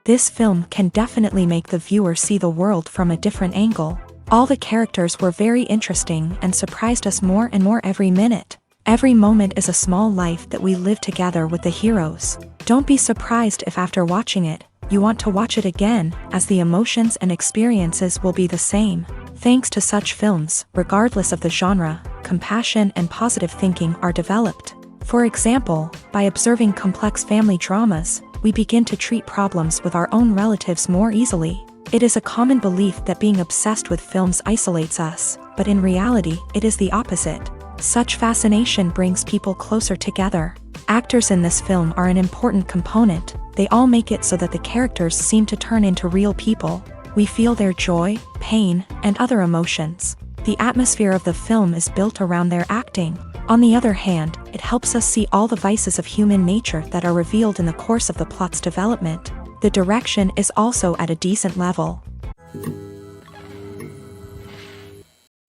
This film can definitely make the viewer see the world from a different angle. All the characters were very interesting and surprised us more and more every minute. Every moment is a small life that we live together with the heroes. Don't be surprised if after watching it, you want to watch it again, as the emotions and experiences will be the same. Thanks to such films, regardless of the genre, compassion and positive thinking are developed. For example, by observing complex family dramas, we begin to treat problems with our own relatives more easily. It is a common belief that being obsessed with films isolates us, but in reality, it is the opposite. Such fascination brings people closer together. Actors in this film are an important component. They all make it so that the characters seem to turn into real people. We feel their joy, pain, and other emotions. The atmosphere of the film is built around their acting. On the other hand, it helps us see all the vices of human nature that are revealed in the course of the plot's development. The direction is also at a decent level.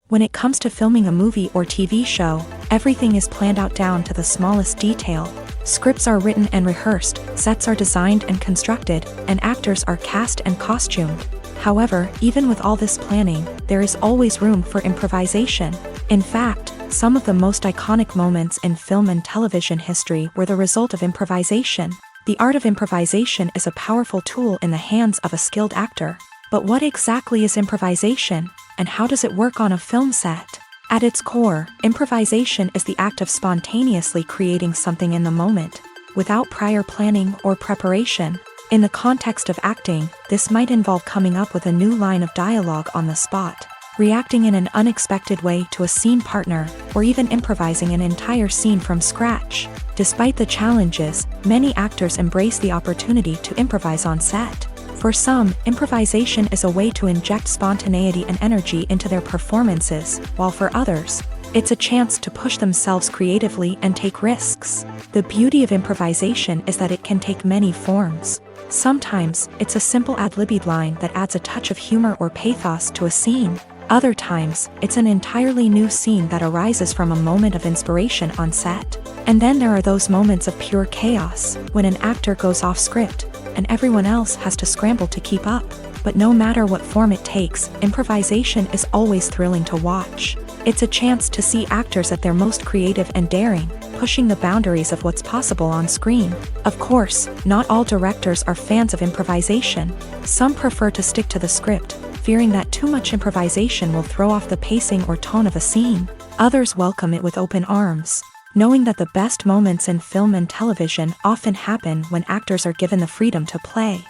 When it comes to filming a movie or TV show, everything is planned out down to the smallest detail. Scripts are written and rehearsed, sets are designed and constructed, and actors are cast and costumed. However, even with all this planning, there is always room for improvisation. In fact, some of the most iconic moments in film and television history were the result of improvisation. The art of improvisation is a powerful tool in the hands of a skilled actor. But what exactly is improvisation, and how does it work on a film set? At its core, improvisation is the act of spontaneously creating something in the moment, without prior planning or preparation. In the context of acting, this might involve coming up with a new line of dialogue on the spot, reacting in an unexpected way to a scene partner, or even improvising an entire scene from scratch. Despite the challenges, many actors embrace the opportunity to improvise on set. For some, improvisation is a way to inject spontaneity and energy into their performances, while for others, it's a chance to push themselves creatively and take risks. The beauty of improvisation is that it can take many forms. Sometimes, it's a simple ad-libbed line that adds a touch of humor or pathos to a scene. Other times, it's an entirely new scene that arises from a moment of inspiration on set. And then there are those moments of pure chaos, when an actor goes off script, and everyone else has to scramble to keep up. But no matter what form it takes, improvisation is always thrilling to watch. It's a chance to see actors at their most creative and daring, pushing the boundaries of what's possible on screen. Of course, not all directors are fans of improvisation. Some prefer to stick to the script, fearing that too much improvisation will throw off the pacing or tone of a scene. Others welcome it with open arms, knowing that the best moments in film and television often happen when actors are given the freedom to play.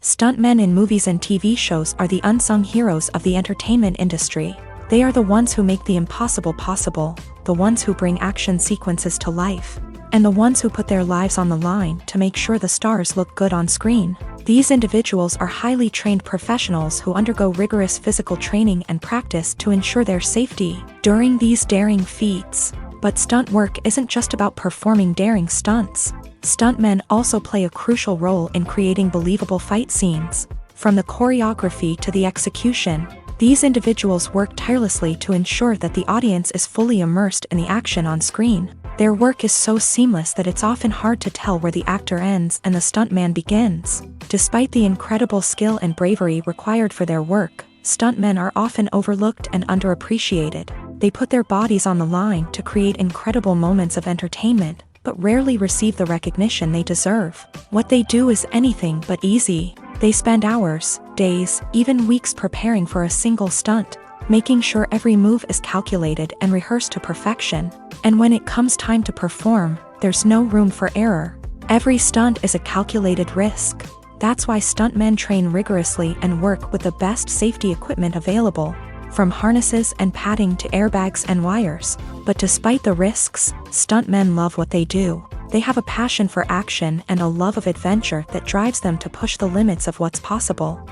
Stuntmen in movies and TV shows are the unsung heroes of the entertainment industry. They are the ones who make the impossible possible, the ones who bring action sequences to life, and the ones who put their lives on the line to make sure the stars look good on screen. These individuals are highly trained professionals who undergo rigorous physical training and practice to ensure their safety during these daring feats. But stunt work isn't just about performing daring stunts. Stuntmen also play a crucial role in creating believable fight scenes. From the choreography to the execution, these individuals work tirelessly to ensure that the audience is fully immersed in the action on screen. Their work is so seamless that it's often hard to tell where the actor ends and the stuntman begins. Despite the incredible skill and bravery required for their work, stuntmen are often overlooked and underappreciated. They put their bodies on the line to create incredible moments of entertainment, but rarely receive the recognition they deserve. What they do is anything but easy. They spend hours, days, even weeks preparing for a single stunt, making sure every move is calculated and rehearsed to perfection. And when it comes time to perform, there's no room for error. Every stunt is a calculated risk. That's why stuntmen train rigorously and work with the best safety equipment available, from harnesses and padding to airbags and wires. But despite the risks, stuntmen love what they do. They have a passion for action and a love of adventure that drives them to push the limits of what's possible.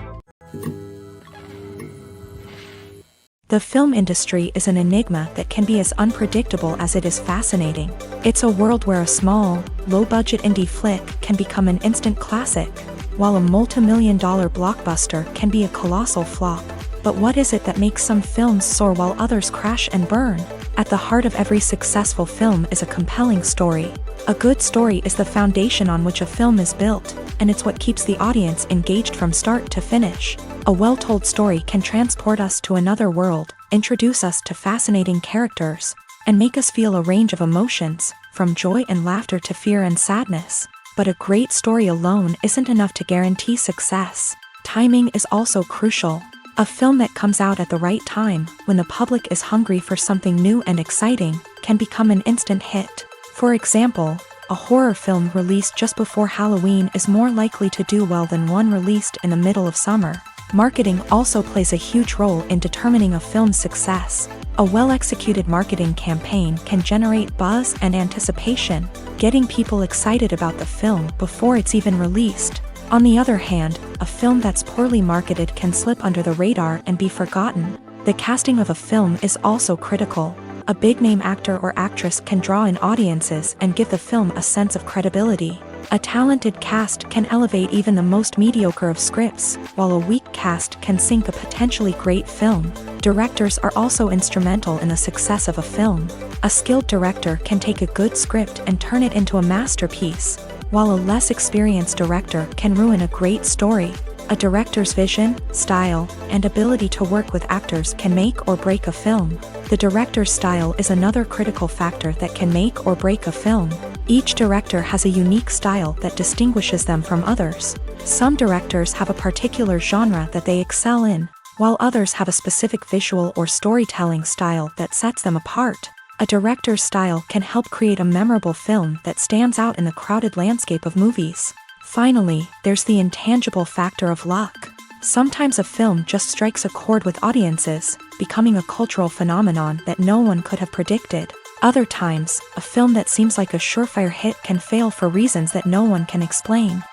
The film industry is an enigma that can be as unpredictable as it is fascinating. It's a world where a small, low-budget indie flick can become an instant classic, while a multi-million-dollar blockbuster can be a colossal flop. But what is it that makes some films soar while others crash and burn? At the heart of every successful film is a compelling story. A good story is the foundation on which a film is built, and it's what keeps the audience engaged from start to finish. A well-told story can transport us to another world, introduce us to fascinating characters, and make us feel a range of emotions, from joy and laughter to fear and sadness. But a great story alone isn't enough to guarantee success. Timing is also crucial. A film that comes out at the right time, when the public is hungry for something new and exciting, can become an instant hit. For example, a horror film released just before Halloween is more likely to do well than one released in the middle of summer. Marketing also plays a huge role in determining a film's success. A well-executed marketing campaign can generate buzz and anticipation, getting people excited about the film before it's even released. On the other hand, a film that's poorly marketed can slip under the radar and be forgotten. The casting of a film is also critical. A big-name actor or actress can draw in audiences and give the film a sense of credibility. A talented cast can elevate even the most mediocre of scripts, while a weak cast can sink a potentially great film. Directors are also instrumental in the success of a film. A skilled director can take a good script and turn it into a masterpiece, while a less experienced director can ruin a great story. A director's vision, style, and ability to work with actors can make or break a film. The director's style is another critical factor that can make or break a film. Each director has a unique style that distinguishes them from others. Some directors have a particular genre that they excel in, while others have a specific visual or storytelling style that sets them apart. A director's style can help create a memorable film that stands out in the crowded landscape of movies. Finally, there's the intangible factor of luck. Sometimes a film just strikes a chord with audiences, becoming a cultural phenomenon that no one could have predicted. Other times, a film that seems like a surefire hit can fail for reasons that no one can explain.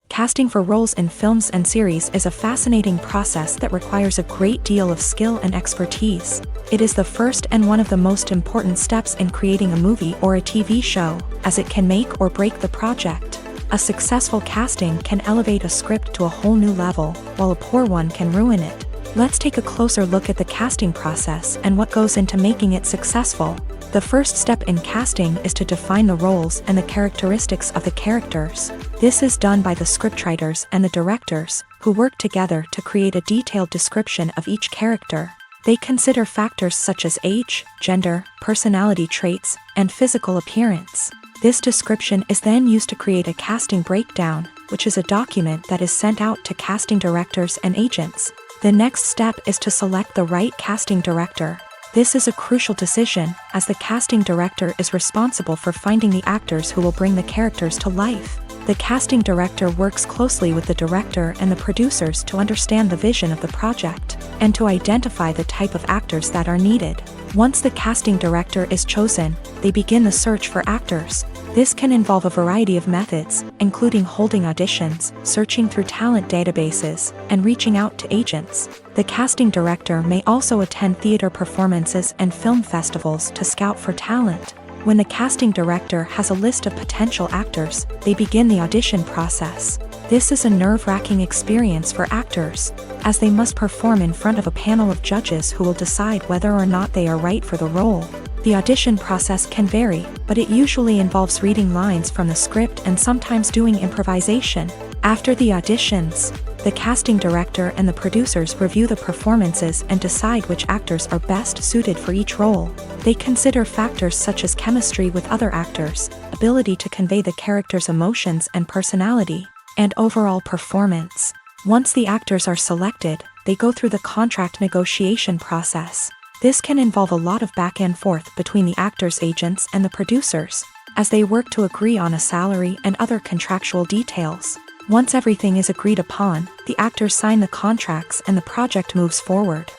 Casting for roles in films and series is a fascinating process that requires a great deal of skill and expertise. It is the first and one of the most important steps in creating a movie or a TV show, as it can make or break the project. A successful casting can elevate a script to a whole new level, while a poor one can ruin it. Let's take a closer look at the casting process and what goes into making it successful. The first step in casting is to define the roles and the characteristics of the characters. This is done by the scriptwriters and the directors, who work together to create a detailed description of each character. They consider factors such as age, gender, personality traits, and physical appearance. This description is then used to create a casting breakdown, which is a document that is sent out to casting directors and agents. The next step is to select the right casting director. This is a crucial decision, as the casting director is responsible for finding the actors who will bring the characters to life. The casting director works closely with the director and the producers to understand the vision of the project, and to identify the type of actors that are needed. Once the casting director is chosen, they begin the search for actors. This can involve a variety of methods, including holding auditions, searching through talent databases, and reaching out to agents. The casting director may also attend theater performances and film festivals to scout for talent. When the casting director has a list of potential actors, they begin the audition process. This is a nerve-wracking experience for actors, as they must perform in front of a panel of judges who will decide whether or not they are right for the role. The audition process can vary, but it usually involves reading lines from the script and sometimes doing improvisation. After the auditions, the casting director and the producers review the performances and decide which actors are best suited for each role. They consider factors such as chemistry with other actors, ability to convey the character's emotions and personality, and overall performance. Once the actors are selected, they go through the contract negotiation process. This can involve a lot of back and forth between the actors' agents and the producers, as they work to agree on a salary and other contractual details. Once everything is agreed upon, the actors sign the contracts and the project moves forward.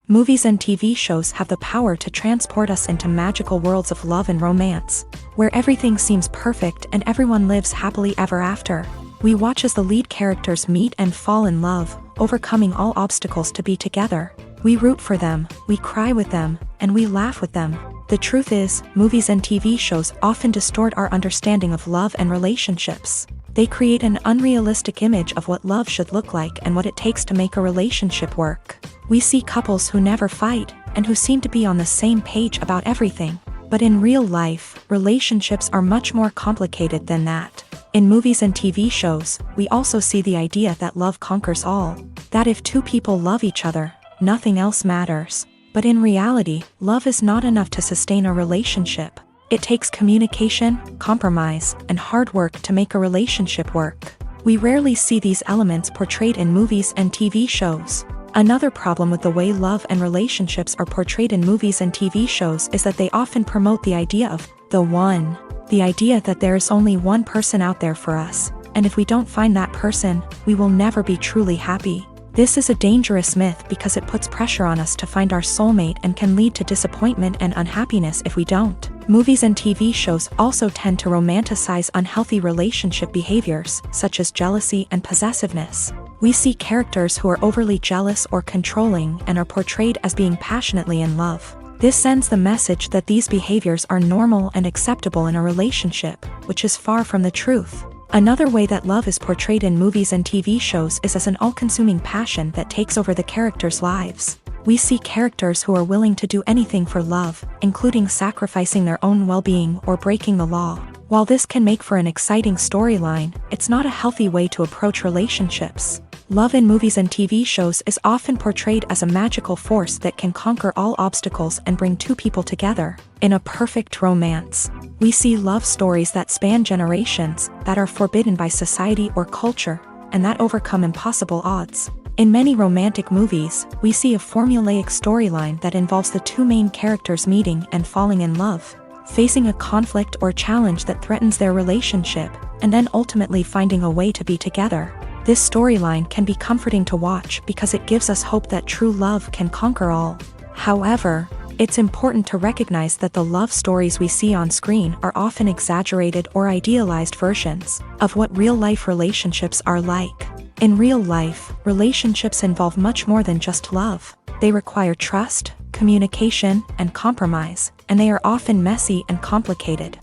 Movies and TV shows have the power to transport us into magical worlds of love and romance, where everything seems perfect and everyone lives happily ever after. We watch as the lead characters meet and fall in love, overcoming all obstacles to be together. We root for them, we cry with them, and we laugh with them. The truth is, movies and TV shows often distort our understanding of love and relationships. They create an unrealistic image of what love should look like and what it takes to make a relationship work. We see couples who never fight, and who seem to be on the same page about everything. But in real life, relationships are much more complicated than that. In movies and TV shows, we also see the idea that love conquers all. That if two people love each other, nothing else matters. But in reality, love is not enough to sustain a relationship. It takes communication, compromise, and hard work to make a relationship work. We rarely see these elements portrayed in movies and TV shows. Another problem with the way love and relationships are portrayed in movies and TV shows is that they often promote the idea of the one. The idea that there is only one person out there for us, and if we don't find that person, we will never be truly happy. This is a dangerous myth because it puts pressure on us to find our soulmate and can lead to disappointment and unhappiness if we don't. Movies and TV shows also tend to romanticize unhealthy relationship behaviors, such as jealousy and possessiveness. We see characters who are overly jealous or controlling and are portrayed as being passionately in love. This sends the message that these behaviors are normal and acceptable in a relationship, which is far from the truth. Another way that love is portrayed in movies and TV shows is as an all-consuming passion that takes over the characters' lives. We see characters who are willing to do anything for love, including sacrificing their own well-being or breaking the law. While this can make for an exciting storyline, it's not a healthy way to approach relationships. Love in movies and TV shows is often portrayed as a magical force that can conquer all obstacles and bring two people together. In a perfect romance, we see love stories that span generations, that are forbidden by society or culture, and that overcome impossible odds. In many romantic movies, we see a formulaic storyline that involves the two main characters meeting and falling in love, facing a conflict or challenge that threatens their relationship, and then ultimately finding a way to be together. This storyline can be comforting to watch because it gives us hope that true love can conquer all. However, it's important to recognize that the love stories we see on screen are often exaggerated or idealized versions of what real-life relationships are like. In real life, relationships involve much more than just love. They require trust, communication, and compromise, and they are often messy and complicated.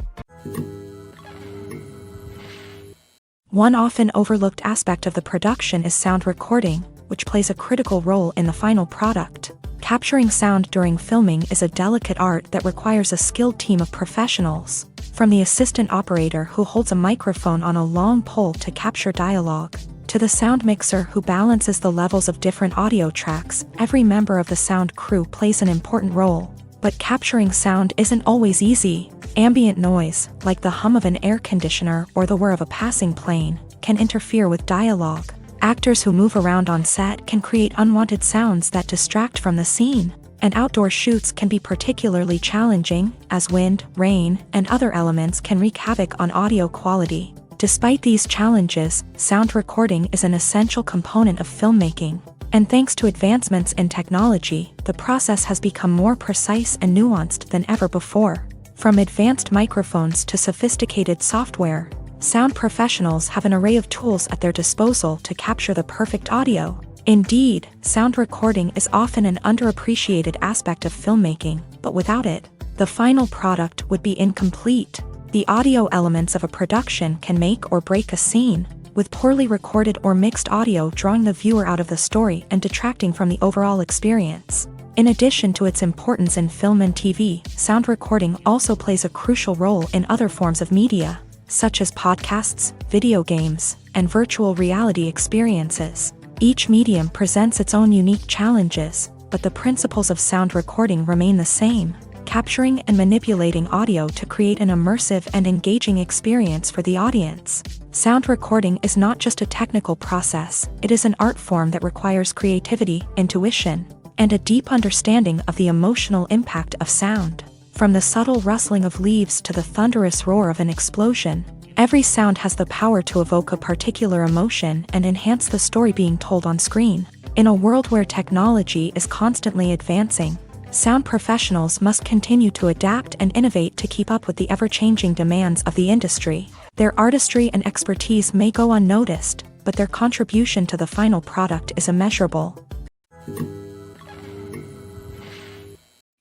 One often overlooked aspect of the production is sound recording, which plays a critical role in the final product. Capturing sound during filming is a delicate art that requires a skilled team of professionals. From the assistant operator who holds a microphone on a long pole to capture dialogue, to the sound mixer who balances the levels of different audio tracks, every member of the sound crew plays an important role. But capturing sound isn't always easy. Ambient noise, like the hum of an air conditioner or the whir of a passing plane, can interfere with dialogue. Actors who move around on set can create unwanted sounds that distract from the scene. And outdoor shoots can be particularly challenging, as wind, rain, and other elements can wreak havoc on audio quality. Despite these challenges, sound recording is an essential component of filmmaking. And thanks to advancements in technology, the process has become more precise and nuanced than ever before. From advanced microphones to sophisticated software, sound professionals have an array of tools at their disposal to capture the perfect audio. Indeed, sound recording is often an underappreciated aspect of filmmaking, but without it, the final product would be incomplete. The audio elements of a production can make or break a scene, with poorly recorded or mixed audio drawing the viewer out of the story and detracting from the overall experience. In addition to its importance in film and TV, sound recording also plays a crucial role in other forms of media, such as podcasts, video games, and virtual reality experiences. Each medium presents its own unique challenges, but the principles of sound recording remain the same: capturing and manipulating audio to create an immersive and engaging experience for the audience. Sound recording is not just a technical process, it is an art form that requires creativity, intuition, and a deep understanding of the emotional impact of sound. From the subtle rustling of leaves to the thunderous roar of an explosion, every sound has the power to evoke a particular emotion and enhance the story being told on screen. In a world where technology is constantly advancing, sound professionals must continue to adapt and innovate to keep up with the ever-changing demands of the industry. Their artistry and expertise may go unnoticed, but their contribution to the final product is immeasurable.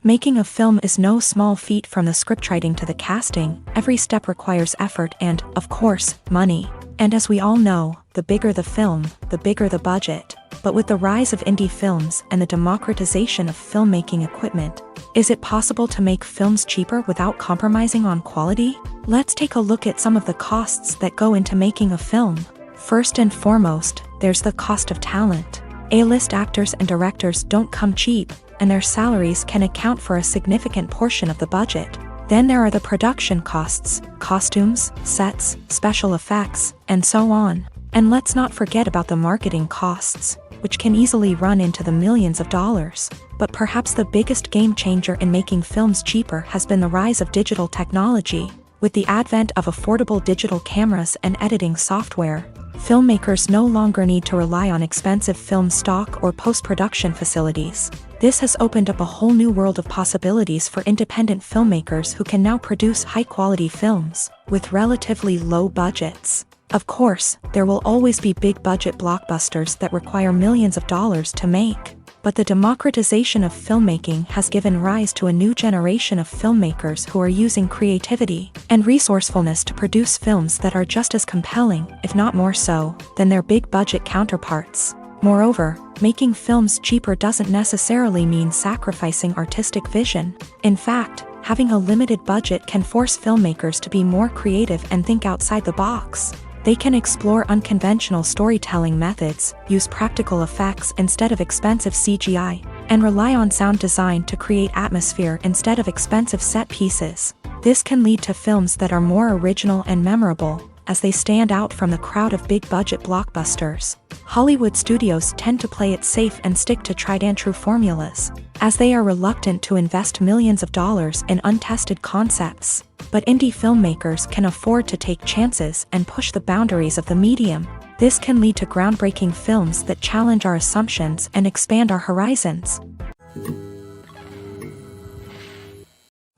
Making a film is no small feat. From the scriptwriting to the casting, every step requires effort and, of course, money. And as we all know, the bigger the film, the bigger the budget. But with the rise of indie films and the democratization of filmmaking equipment, is it possible to make films cheaper without compromising on quality? Let's take a look at some of the costs that go into making a film. First and foremost, there's the cost of talent. A-list actors and directors don't come cheap, and their salaries can account for a significant portion of the budget. Then there are the production costs, costumes, sets, special effects, and so on. And let's not forget about the marketing costs, which can easily run into the millions of dollars. But perhaps the biggest game changer in making films cheaper has been the rise of digital technology. With the advent of affordable digital cameras and editing software, filmmakers no longer need to rely on expensive film stock or post-production facilities. This has opened up a whole new world of possibilities for independent filmmakers who can now produce high-quality films with relatively low budgets. Of course, there will always be big-budget blockbusters that require millions of dollars to make. But the democratization of filmmaking has given rise to a new generation of filmmakers who are using creativity and resourcefulness to produce films that are just as compelling, if not more so, than their big-budget counterparts. Moreover, making films cheaper doesn't necessarily mean sacrificing artistic vision. In fact, having a limited budget can force filmmakers to be more creative and think outside the box. They can explore unconventional storytelling methods, use practical effects instead of expensive CGI, and rely on sound design to create atmosphere instead of expensive set pieces. This can lead to films that are more original and memorable, as they stand out from the crowd of big-budget blockbusters. Hollywood studios tend to play it safe and stick to tried-and-true formulas, as they are reluctant to invest millions of dollars in untested concepts. But indie filmmakers can afford to take chances and push the boundaries of the medium. This can lead to groundbreaking films that challenge our assumptions and expand our horizons.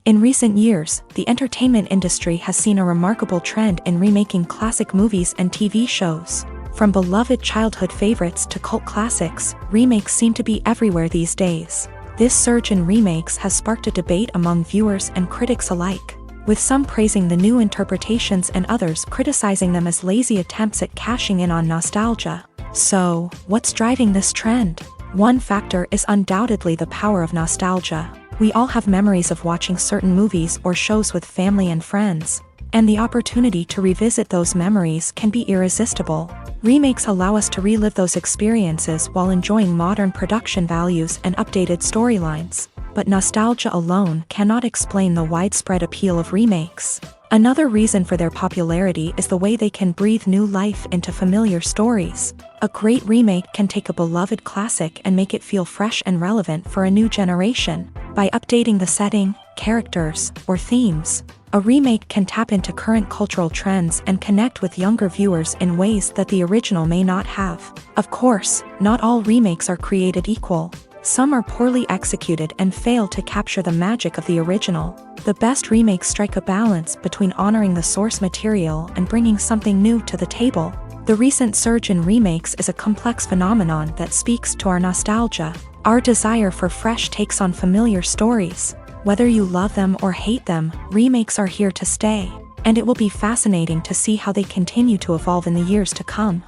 In recent years, the entertainment industry has seen a remarkable trend in remaking classic movies and TV shows. From beloved childhood favorites to cult classics, remakes seem to be everywhere these days. This surge in remakes has sparked a debate among viewers and critics alike, with some praising the new interpretations and others criticizing them as lazy attempts at cashing in on nostalgia. So, what's driving this trend? One factor is undoubtedly the power of nostalgia. We all have memories of watching certain movies or shows with family and friends, and the opportunity to revisit those memories can be irresistible. Remakes allow us to relive those experiences while enjoying modern production values and updated storylines. But nostalgia alone cannot explain the widespread appeal of remakes. Another reason for their popularity is the way they can breathe new life into familiar stories. A great remake can take a beloved classic and make it feel fresh and relevant for a new generation. By updating the setting, characters, or themes, a remake can tap into current cultural trends and connect with younger viewers in ways that the original may not have. Of course, not all remakes are created equal. Some are poorly executed and fail to capture the magic of the original. The best remakes strike a balance between honoring the source material and bringing something new to the table. The recent surge in remakes is a complex phenomenon that speaks to our nostalgia, our desire for fresh takes on familiar stories. Whether you love them or hate them, remakes are here to stay, and it will be fascinating to see how they continue to evolve in the years to come.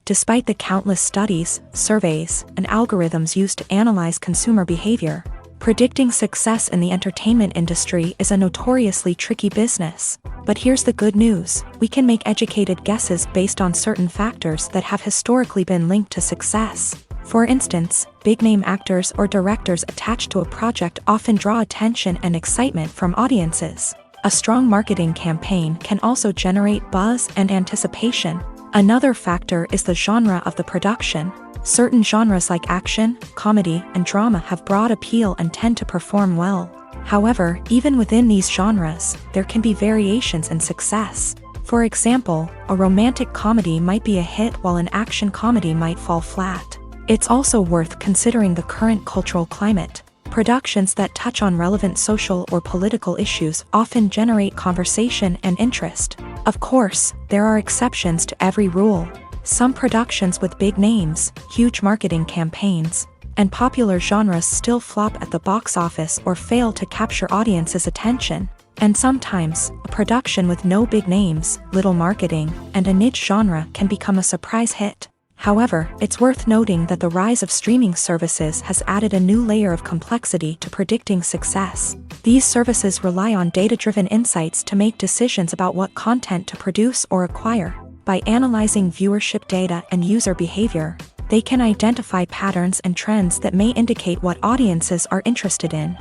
Despite the countless studies, surveys, and algorithms used to analyze consumer behavior, predicting success in the entertainment industry is a notoriously tricky business. But here's the good news: we can make educated guesses based on certain factors that have historically been linked to success. For instance, big-name actors or directors attached to a project often draw attention and excitement from audiences. A strong marketing campaign can also generate buzz and anticipation. Another factor is the genre of the production. Certain genres like action, comedy, and drama have broad appeal and tend to perform well. However, even within these genres, there can be variations in success. For example, a romantic comedy might be a hit while an action comedy might fall flat. It's also worth considering the current cultural climate. Productions that touch on relevant social or political issues often generate conversation and interest, Of course, there are exceptions to every rule. Some productions with big names, huge marketing campaigns, and popular genres still flop at the box office or fail to capture audiences' attention. And sometimes, a production with no big names, little marketing, and a niche genre can become a surprise hit. However, it's worth noting that the rise of streaming services has added a new layer of complexity to predicting success. These services rely on data-driven insights to make decisions about what content to produce or acquire. By analyzing viewership data and user behavior, they can identify patterns and trends that may indicate what audiences are interested in.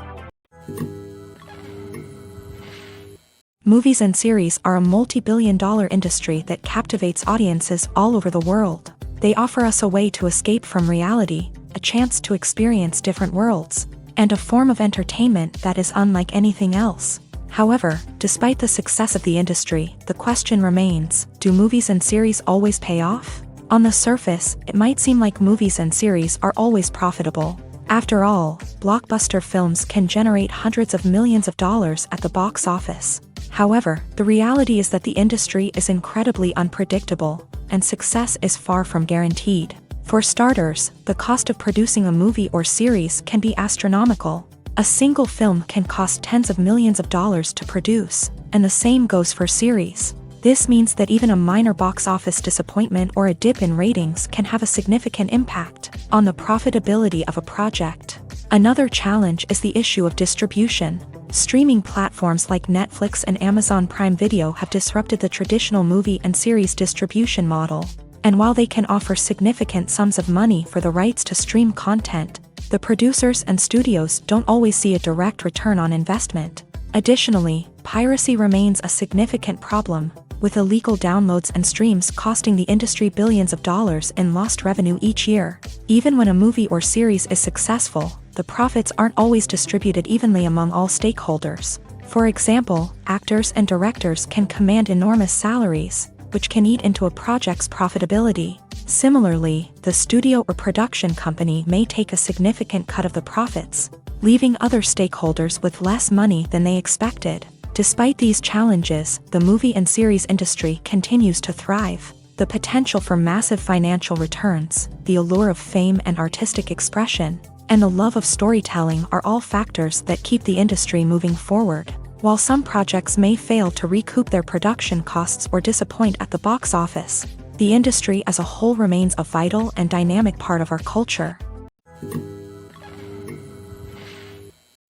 Movies and series are a multi-billion-dollar industry that captivates audiences all over the world. They offer us a way to escape from reality, a chance to experience different worlds, and a form of entertainment that is unlike anything else. However, despite the success of the industry, the question remains, do movies and series always pay off? On the surface, it might seem like movies and series are always profitable. After all, blockbuster films can generate hundreds of millions of dollars at the box office. However, the reality is that the industry is incredibly unpredictable, and success is far from guaranteed. For starters, the cost of producing a movie or series can be astronomical. A single film can cost tens of millions of dollars to produce, and the same goes for series. This means that even a minor box office disappointment or a dip in ratings can have a significant impact on the profitability of a project. Another challenge is the issue of distribution. Streaming platforms like Netflix and Amazon Prime Video have disrupted the traditional movie and series distribution model. And while they can offer significant sums of money for the rights to stream content, the producers and studios don't always see a direct return on investment. Additionally, piracy remains a significant problem, with illegal downloads and streams costing the industry billions of dollars in lost revenue each year. Even when a movie or series is successful, the profits aren't always distributed evenly among all stakeholders. For example, actors and directors can command enormous salaries, which can eat into a project's profitability. Similarly, the studio or production company may take a significant cut of the profits, leaving other stakeholders with less money than they expected. Despite these challenges, the movie and series industry continues to thrive. The potential for massive financial returns, the allure of fame and artistic expression, and the love of storytelling are all factors that keep the industry moving forward. While some projects may fail to recoup their production costs or disappoint at the box office, the industry as a whole remains a vital and dynamic part of our culture.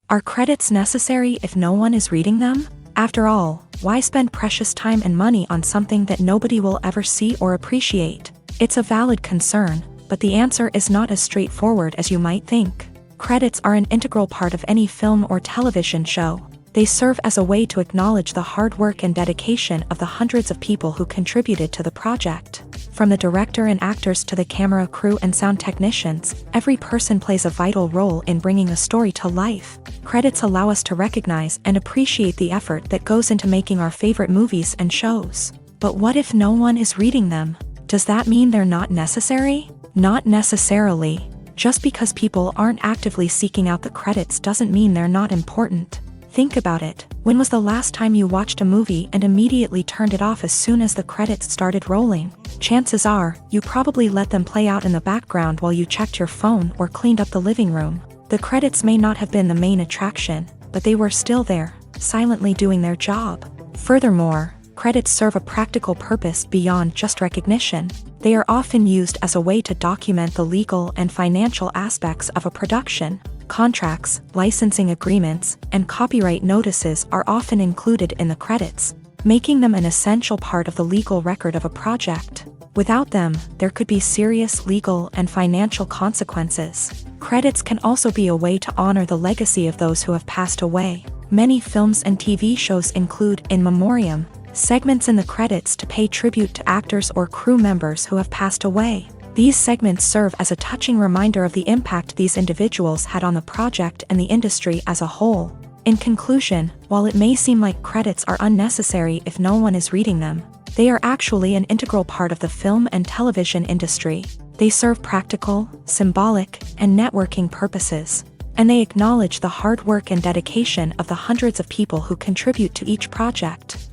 Are credits necessary if no one is reading them? After all, why spend precious time and money on something that nobody will ever see or appreciate? It's a valid concern, but the answer is not as straightforward as you might think. Credits are an integral part of any film or television show. They serve as a way to acknowledge the hard work and dedication of the hundreds of people who contributed to the project. From the director and actors to the camera crew and sound technicians, every person plays a vital role in bringing a story to life. Credits allow us to recognize and appreciate the effort that goes into making our favorite movies and shows. But what if no one is reading them? Does that mean they're not necessary? Not necessarily. Just because people aren't actively seeking out the credits doesn't mean they're not important. Think about it. When was the last time you watched a movie and immediately turned it off as soon as the credits started rolling? Chances are, you probably let them play out in the background while you checked your phone or cleaned up the living room. The credits may not have been the main attraction, but they were still there, silently doing their job. Furthermore, credits serve a practical purpose beyond just recognition. They are often used as a way to document the legal and financial aspects of a production. Contracts, licensing agreements, and copyright notices are often included in the credits, making them an essential part of the legal record of a project. Without them, there could be serious legal and financial consequences. Credits can also be a way to honor the legacy of those who have passed away. Many films and TV shows include in memoriam segments in the credits to pay tribute to actors or crew members who have passed away. These segments serve as a touching reminder of the impact these individuals had on the project and the industry as a whole. In conclusion, while it may seem like credits are unnecessary if no one is reading them, they are actually an integral part of the film and television industry. They serve practical, symbolic, and networking purposes, and they acknowledge the hard work and dedication of the hundreds of people who contribute to each project.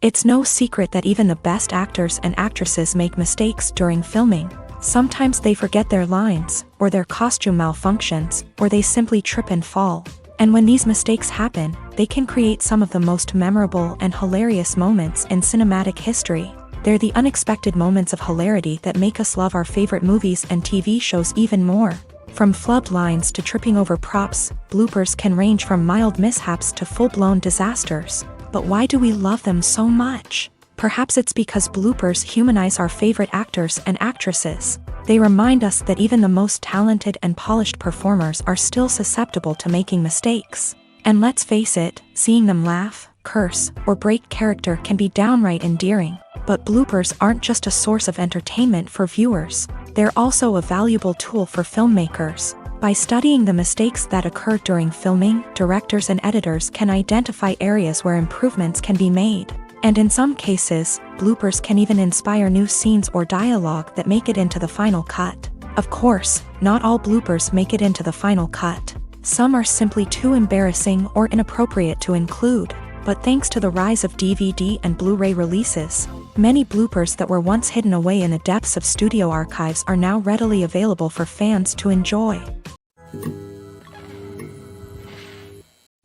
It's no secret that even the best actors and actresses make mistakes during filming. Sometimes they forget their lines, or their costume malfunctions, or they simply trip and fall. And when these mistakes happen, they can create some of the most memorable and hilarious moments in cinematic history. They're the unexpected moments of hilarity that make us love our favorite movies and TV shows even more. From flubbed lines to tripping over props, bloopers can range from mild mishaps to full-blown disasters. But why do we love them so much? Perhaps it's because bloopers humanize our favorite actors and actresses. They remind us that even the most talented and polished performers are still susceptible to making mistakes. And let's face it, seeing them laugh, curse, or break character can be downright endearing. But bloopers aren't just a source of entertainment for viewers. They're also a valuable tool for filmmakers. By studying the mistakes that occur during filming, directors and editors can identify areas where improvements can be made. And in some cases, bloopers can even inspire new scenes or dialogue that make it into the final cut. Of course, not all bloopers make it into the final cut. Some are simply too embarrassing or inappropriate to include. But thanks to the rise of DVD and Blu-ray releases, many bloopers that were once hidden away in the depths of studio archives are now readily available for fans to enjoy.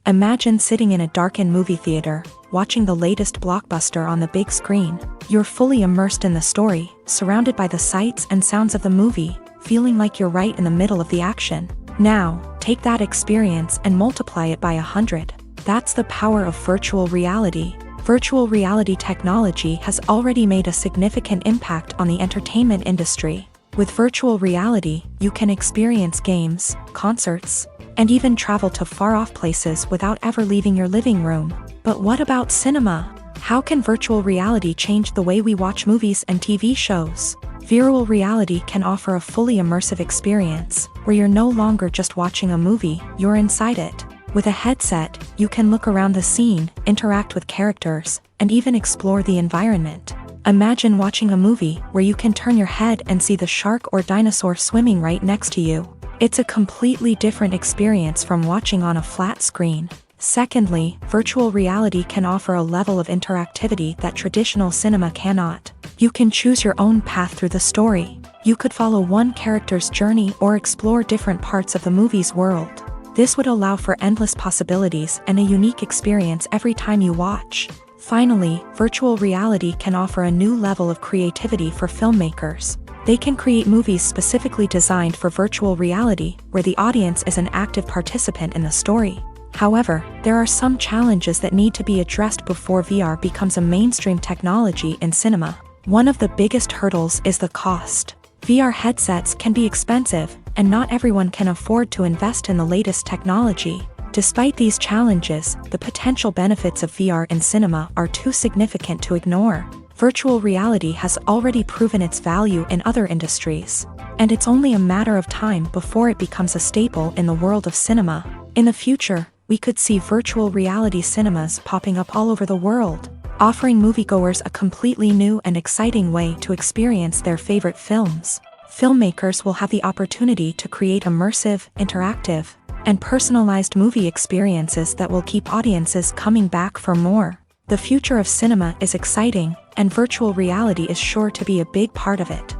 Imagine sitting in a darkened movie theater, watching the latest blockbuster on the big screen. You're fully immersed in the story, surrounded by the sights and sounds of the movie, feeling like you're right in the middle of the action. Now, take that experience and multiply it by 100. That's the power of virtual reality. Virtual reality technology has already made a significant impact on the entertainment industry. With virtual reality, you can experience games, concerts, and even travel to far-off places without ever leaving your living room. But what about cinema? How can virtual reality change the way we watch movies and TV shows? Virtual reality can offer a fully immersive experience, where you're no longer just watching a movie, you're inside it. With a headset, you can look around the scene, interact with characters, and even explore the environment. Imagine watching a movie where you can turn your head and see the shark or dinosaur swimming right next to you. It's a completely different experience from watching on a flat screen. Secondly, virtual reality can offer a level of interactivity that traditional cinema cannot. You can choose your own path through the story. You could follow one character's journey or explore different parts of the movie's world. This would allow for endless possibilities and a unique experience every time you watch. Finally, virtual reality can offer a new level of creativity for filmmakers. They can create movies specifically designed for virtual reality, where the audience is an active participant in the story. However, there are some challenges that need to be addressed before VR becomes a mainstream technology in cinema. One of the biggest hurdles is the cost. VR headsets can be expensive, and not everyone can afford to invest in the latest technology. Despite these challenges, the potential benefits of VR in cinema are too significant to ignore. Virtual reality has already proven its value in other industries, and it's only a matter of time before it becomes a staple in the world of cinema. In the future, we could see virtual reality cinemas popping up all over the world, offering moviegoers a completely new and exciting way to experience their favorite films. Filmmakers will have the opportunity to create immersive, interactive, and personalized movie experiences that will keep audiences coming back for more. The future of cinema is exciting, and virtual reality is sure to be a big part of it.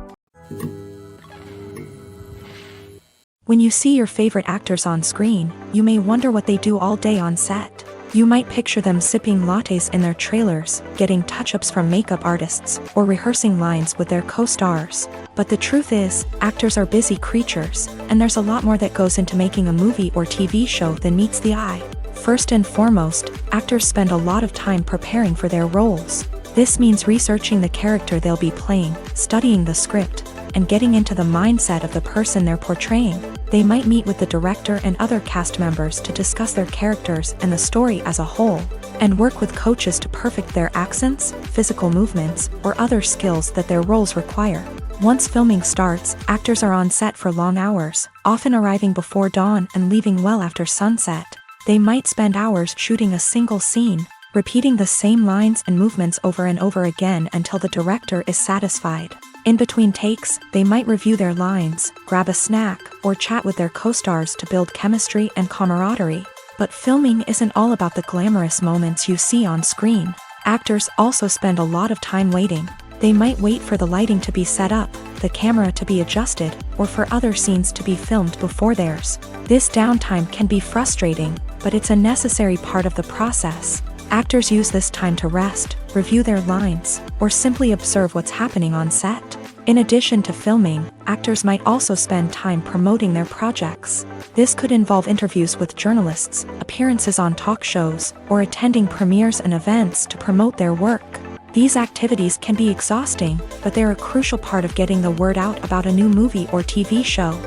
When you see your favorite actors on screen, you may wonder what they do all day on set. You might picture them sipping lattes in their trailers, getting touch-ups from makeup artists, or rehearsing lines with their co-stars. But the truth is, actors are busy creatures, and there's a lot more that goes into making a movie or TV show than meets the eye. First and foremost, actors spend a lot of time preparing for their roles. This means researching the character they'll be playing, studying the script, and getting into the mindset of the person they're portraying. They might meet with the director and other cast members to discuss their characters and the story as a whole, and work with coaches to perfect their accents, physical movements, or other skills that their roles require. Once filming starts, actors are on set for long hours, often arriving before dawn and leaving well after sunset. They might spend hours shooting a single scene, repeating the same lines and movements over and over again until the director is satisfied. In between takes, they might review their lines, grab a snack, or chat with their co-stars to build chemistry and camaraderie. But filming isn't all about the glamorous moments you see on screen. Actors also spend a lot of time waiting. They might wait for the lighting to be set up, the camera to be adjusted, or for other scenes to be filmed before theirs. This downtime can be frustrating, but it's a necessary part of the process. Actors use this time to rest, review their lines, or simply observe what's happening on set. In addition to filming, actors might also spend time promoting their projects. This could involve interviews with journalists, appearances on talk shows, or attending premieres and events to promote their work. These activities can be exhausting, but they're a crucial part of getting the word out about a new movie or TV show.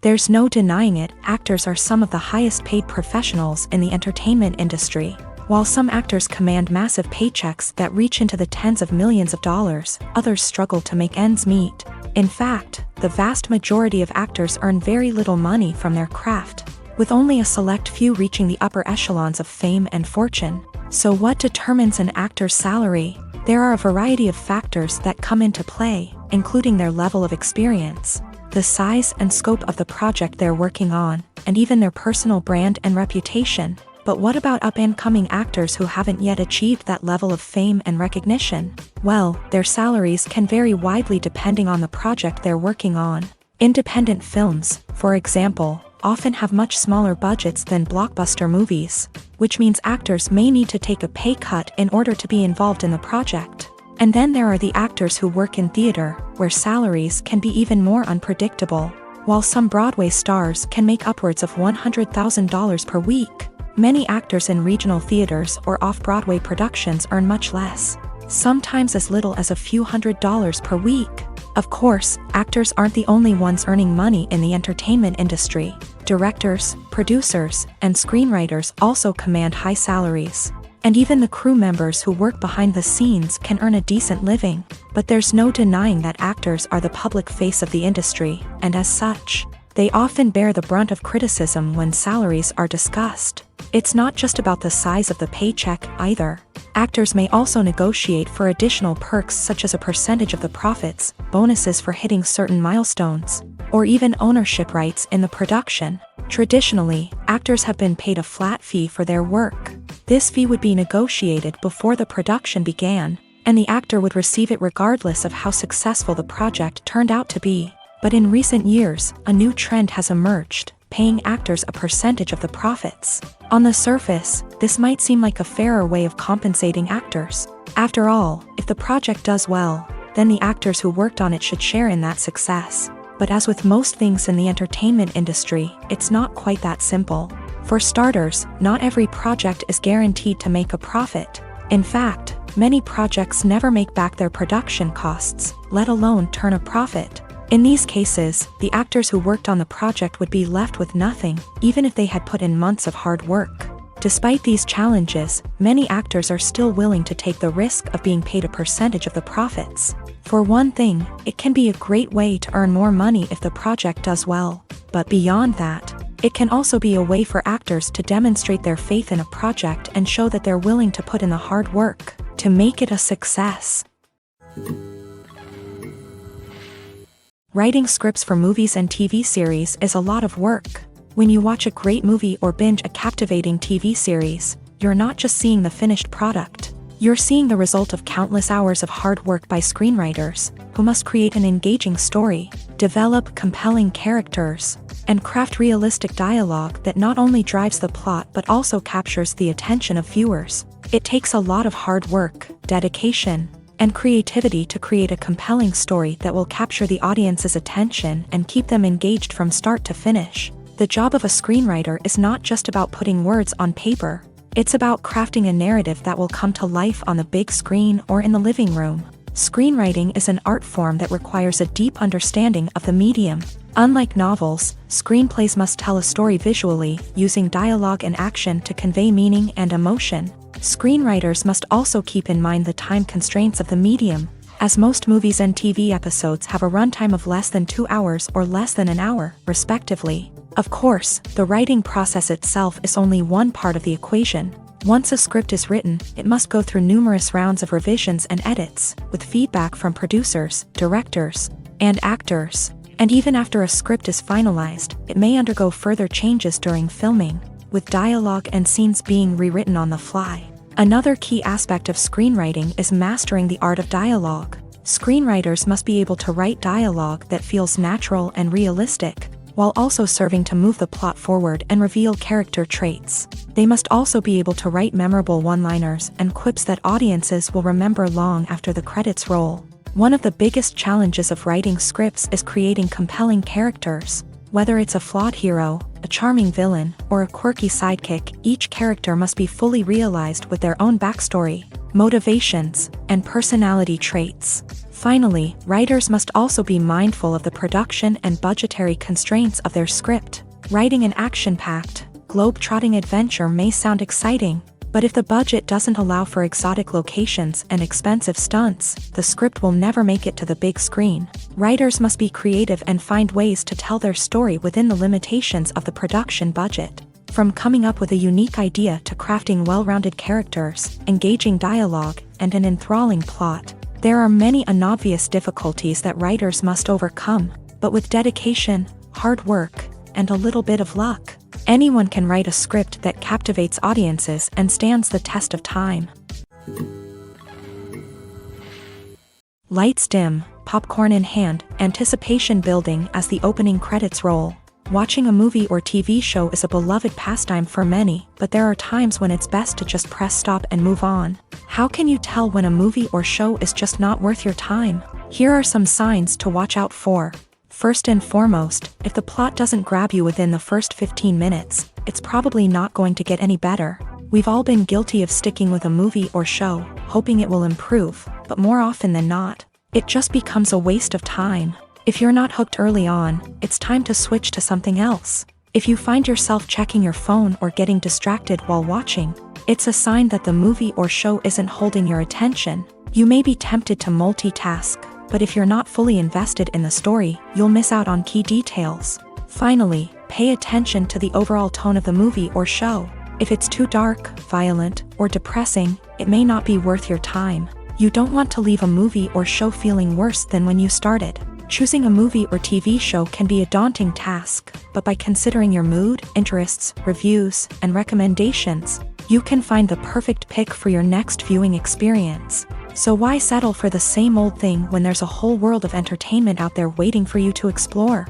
There's no denying it, actors are some of the highest paid professionals in the entertainment industry. While some actors command massive paychecks that reach into the tens of millions of dollars, others struggle to make ends meet. In fact, the vast majority of actors earn very little money from their craft, with only a select few reaching the upper echelons of fame and fortune. So what determines an actor's salary? There are a variety of factors that come into play, including their level of experience, the size and scope of the project they're working on, and even their personal brand and reputation. But what about up-and-coming actors who haven't yet achieved that level of fame and recognition? Well, their salaries can vary widely depending on the project they're working on. Independent films, for example, often have much smaller budgets than blockbuster movies, which means actors may need to take a pay cut in order to be involved in the project. And then there are the actors who work in theater, where salaries can be even more unpredictable. While some Broadway stars can make upwards of $100,000 per week, many actors in regional theaters or off-Broadway productions earn much less, sometimes as little as a few $100s per week. Of course, actors aren't the only ones earning money in the entertainment industry. Directors, producers, and screenwriters also command high salaries. And even the crew members who work behind the scenes can earn a decent living. But there's no denying that actors are the public face of the industry, and as such, they often bear the brunt of criticism when salaries are discussed. It's not just about the size of the paycheck, either. Actors may also negotiate for additional perks such as a percentage of the profits, bonuses for hitting certain milestones, or even ownership rights in the production. Traditionally, actors have been paid a flat fee for their work. This fee would be negotiated before the production began, and the actor would receive it regardless of how successful the project turned out to be. But in recent years, a new trend has emerged, paying actors a percentage of the profits. On the surface, this might seem like a fairer way of compensating actors. After all, if the project does well, then the actors who worked on it should share in that success. But as with most things in the entertainment industry, it's not quite that simple. For starters, not every project is guaranteed to make a profit. In fact, many projects never make back their production costs, let alone turn a profit. In these cases, the actors who worked on the project would be left with nothing, even if they had put in months of hard work. Despite these challenges, many actors are still willing to take the risk of being paid a percentage of the profits. For one thing, it can be a great way to earn more money if the project does well. But beyond that, it can also be a way for actors to demonstrate their faith in a project and show that they're willing to put in the hard work to make it a success. Writing scripts for movies and TV series is a lot of work. When you watch a great movie or binge a captivating TV series, you're not just seeing the finished product. You're seeing the result of countless hours of hard work by screenwriters, who must create an engaging story, develop compelling characters, and craft realistic dialogue that not only drives the plot but also captures the attention of viewers. It takes a lot of hard work, dedication, and creativity to create a compelling story that will capture the audience's attention and keep them engaged from start to finish. The job of a screenwriter is not just about putting words on paper. It's about crafting a narrative that will come to life on the big screen or in the living room. Screenwriting is an art form that requires a deep understanding of the medium. Unlike novels, screenplays must tell a story visually, using dialogue and action to convey meaning and emotion. Screenwriters must also keep in mind the time constraints of the medium, as most movies and TV episodes have a runtime of less than 2 hours or less than an hour, respectively. Of course, the writing process itself is only one part of the equation. Once a script is written, it must go through numerous rounds of revisions and edits, with feedback from producers, directors, and actors. And even after a script is finalized, it may undergo further changes during filming. with dialogue and scenes being rewritten on the fly. Another key aspect of screenwriting is mastering the art of dialogue. Screenwriters must be able to write dialogue that feels natural and realistic, while also serving to move the plot forward and reveal character traits. They must also be able to write memorable one-liners and quips that audiences will remember long after the credits roll. One of the biggest challenges of writing scripts is creating compelling characters. Whether it's a flawed hero, a charming villain, or a quirky sidekick, each character must be fully realized with their own backstory, motivations, and personality traits. Finally, writers must also be mindful of the production and budgetary constraints of their script. Writing an action-packed, globe-trotting adventure may sound exciting, but if the budget doesn't allow for exotic locations and expensive stunts, the script will never make it to the big screen. Writers must be creative and find ways to tell their story within the limitations of the production budget. From coming up with a unique idea to crafting well-rounded characters, engaging dialogue, and an enthralling plot, there are many unobvious difficulties that writers must overcome, but with dedication, hard work, and a little bit of luck, anyone can write a script that captivates audiences and stands the test of time. Lights dim, popcorn in hand, anticipation building as the opening credits roll. Watching a movie or TV show is a beloved pastime for many, but there are times when it's best to just press stop and move on. How can you tell when a movie or show is just not worth your time? Here are some signs to watch out for. First and foremost, if the plot doesn't grab you within the first 15 minutes, it's probably not going to get any better. We've all been guilty of sticking with a movie or show, hoping it will improve, but more often than not, it just becomes a waste of time. If you're not hooked early on, it's time to switch to something else. If you find yourself checking your phone or getting distracted while watching, it's a sign that the movie or show isn't holding your attention. You may be tempted to multitask, but if you're not fully invested in the story, you'll miss out on key details. Finally, pay attention to the overall tone of the movie or show. If it's too dark, violent, or depressing, it may not be worth your time. You don't want to leave a movie or show feeling worse than when you started. Choosing a movie or TV show can be a daunting task, but by considering your mood, interests, reviews, and recommendations, you can find the perfect pick for your next viewing experience. So why settle for the same old thing when there's a whole world of entertainment out there waiting for you to explore?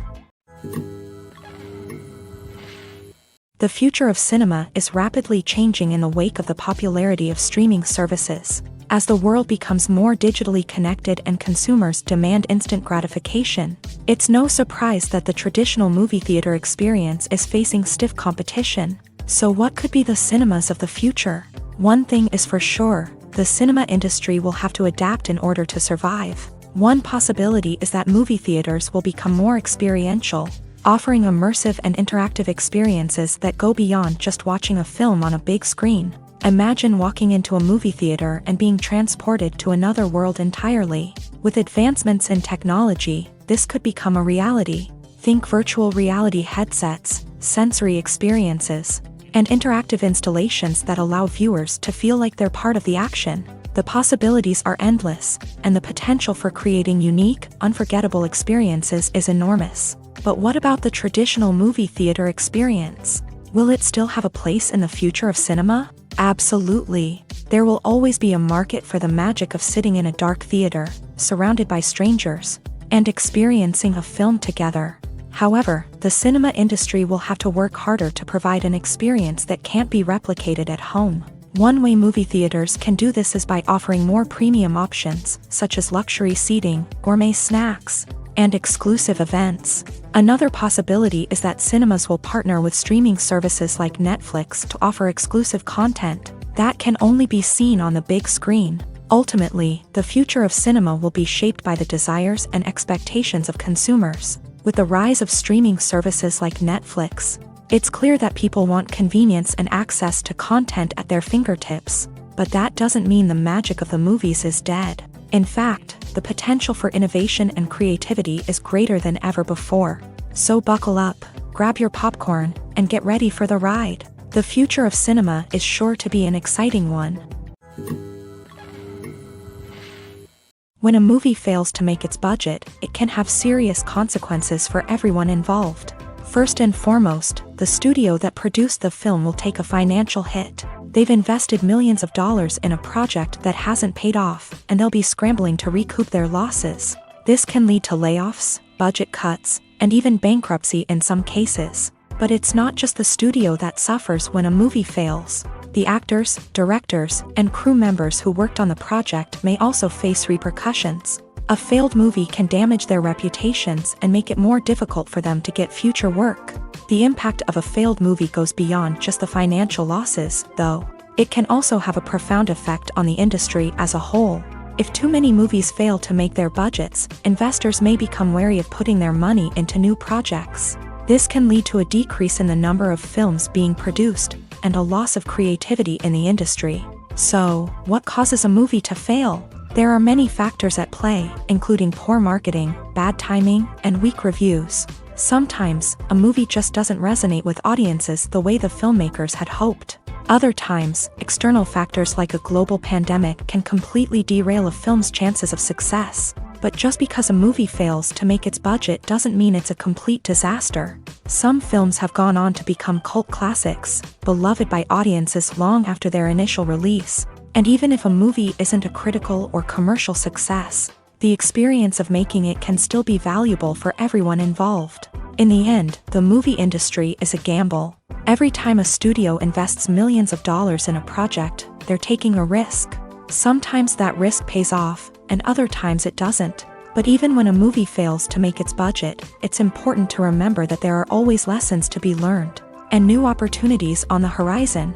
The future of cinema is rapidly changing in the wake of the popularity of streaming services. As the world becomes more digitally connected and consumers demand instant gratification, it's no surprise that the traditional movie theater experience is facing stiff competition. So what could be the cinemas of the future? One thing is for sure, the cinema industry will have to adapt in order to survive. One possibility is that movie theaters will become more experiential, offering immersive and interactive experiences that go beyond just watching a film on a big screen. Imagine walking into a movie theater and being transported to another world entirely. With advancements in technology, this could become a reality. Think virtual reality headsets, sensory experiences, and interactive installations that allow viewers to feel like they're part of the action. The possibilities are endless, and the potential for creating unique, unforgettable experiences is enormous. But what about the traditional movie theater experience? Will it still have a place in the future of cinema? Absolutely. There will always be a market for the magic of sitting in a dark theater, surrounded by strangers, and experiencing a film together. However, the cinema industry will have to work harder to provide an experience that can't be replicated at home. One way movie theaters can do this is by offering more premium options, such as luxury seating, gourmet snacks, and exclusive events. Another possibility is that cinemas will partner with streaming services like Netflix to offer exclusive content that can only be seen on the big screen. Ultimately, the future of cinema will be shaped by the desires and expectations of consumers. With the rise of streaming services like Netflix, it's clear that people want convenience and access to content at their fingertips. But that doesn't mean the magic of the movies is dead. In fact, the potential for innovation and creativity is greater than ever before. So buckle up, grab your popcorn, and get ready for the ride. The future of cinema is sure to be an exciting one. When a movie fails to make its budget, it can have serious consequences for everyone involved. First and foremost, the studio that produced the film will take a financial hit. They've invested millions of dollars in a project that hasn't paid off, and they'll be scrambling to recoup their losses. This can lead to layoffs, budget cuts, and even bankruptcy in some cases. But it's not just the studio that suffers when a movie fails. The actors, directors, and crew members who worked on the project may also face repercussions. A failed movie can damage their reputations and make it more difficult for them to get future work. The impact of a failed movie goes beyond just the financial losses, though. It can also have a profound effect on the industry as a whole. If too many movies fail to make their budgets, investors may become wary of putting their money into new projects. This can lead to a decrease in the number of films being produced, and a loss of creativity in the industry. So, what causes a movie to fail? There are many factors at play, including poor marketing, bad timing, and weak reviews. Sometimes, a movie just doesn't resonate with audiences the way the filmmakers had hoped. Other times, external factors like a global pandemic can completely derail a film's chances of success. But just because a movie fails to make its budget doesn't mean it's a complete disaster. Some films have gone on to become cult classics, beloved by audiences long after their initial release. And even if a movie isn't a critical or commercial success, the experience of making it can still be valuable for everyone involved. In the end, the movie industry is a gamble. Every time a studio invests millions of dollars in a project, they're taking a risk. Sometimes that risk pays off, and other times it doesn't. But even when a movie fails to make its budget, it's important to remember that there are always lessons to be learned, and new opportunities on the horizon.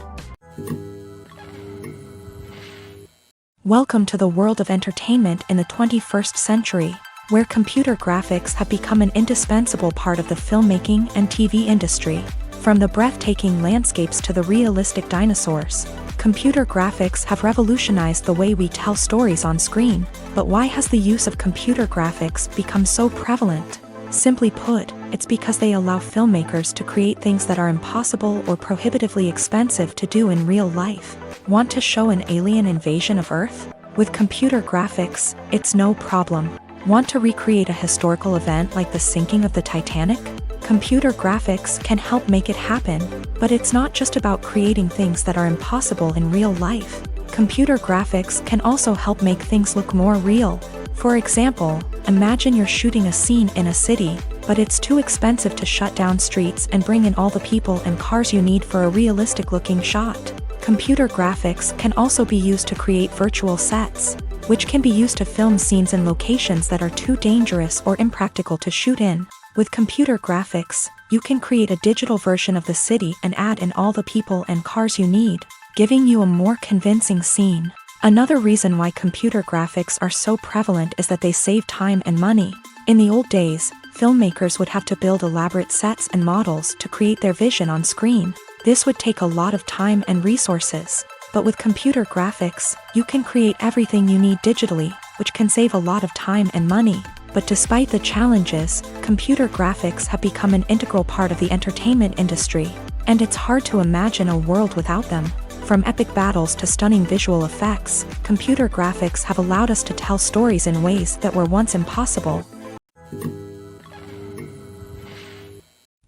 Welcome to the world of entertainment in the 21st century, where computer graphics have become an indispensable part of the filmmaking and TV industry. From the breathtaking landscapes to the realistic dinosaurs, computer graphics have revolutionized the way we tell stories on screen. But why has the use of computer graphics become so prevalent? Simply put, it's because they allow filmmakers to create things that are impossible or prohibitively expensive to do in real life. Want to show an alien invasion of Earth? With computer graphics, it's no problem. Want to recreate a historical event like the sinking of the Titanic? Computer graphics can help make it happen, but it's not just about creating things that are impossible in real life. Computer graphics can also help make things look more real. For example, imagine you're shooting a scene in a city, but it's too expensive to shut down streets and bring in all the people and cars you need for a realistic-looking shot. Computer graphics can also be used to create virtual sets, which can be used to film scenes in locations that are too dangerous or impractical to shoot in. With computer graphics, you can create a digital version of the city and add in all the people and cars you need, giving you a more convincing scene. Another reason why computer graphics are so prevalent is that they save time and money. In the old days, filmmakers would have to build elaborate sets and models to create their vision on screen. This would take a lot of time and resources. But with computer graphics, you can create everything you need digitally, which can save a lot of time and money. But despite the challenges, computer graphics have become an integral part of the entertainment industry, and it's hard to imagine a world without them. From epic battles to stunning visual effects, computer graphics have allowed us to tell stories in ways that were once impossible.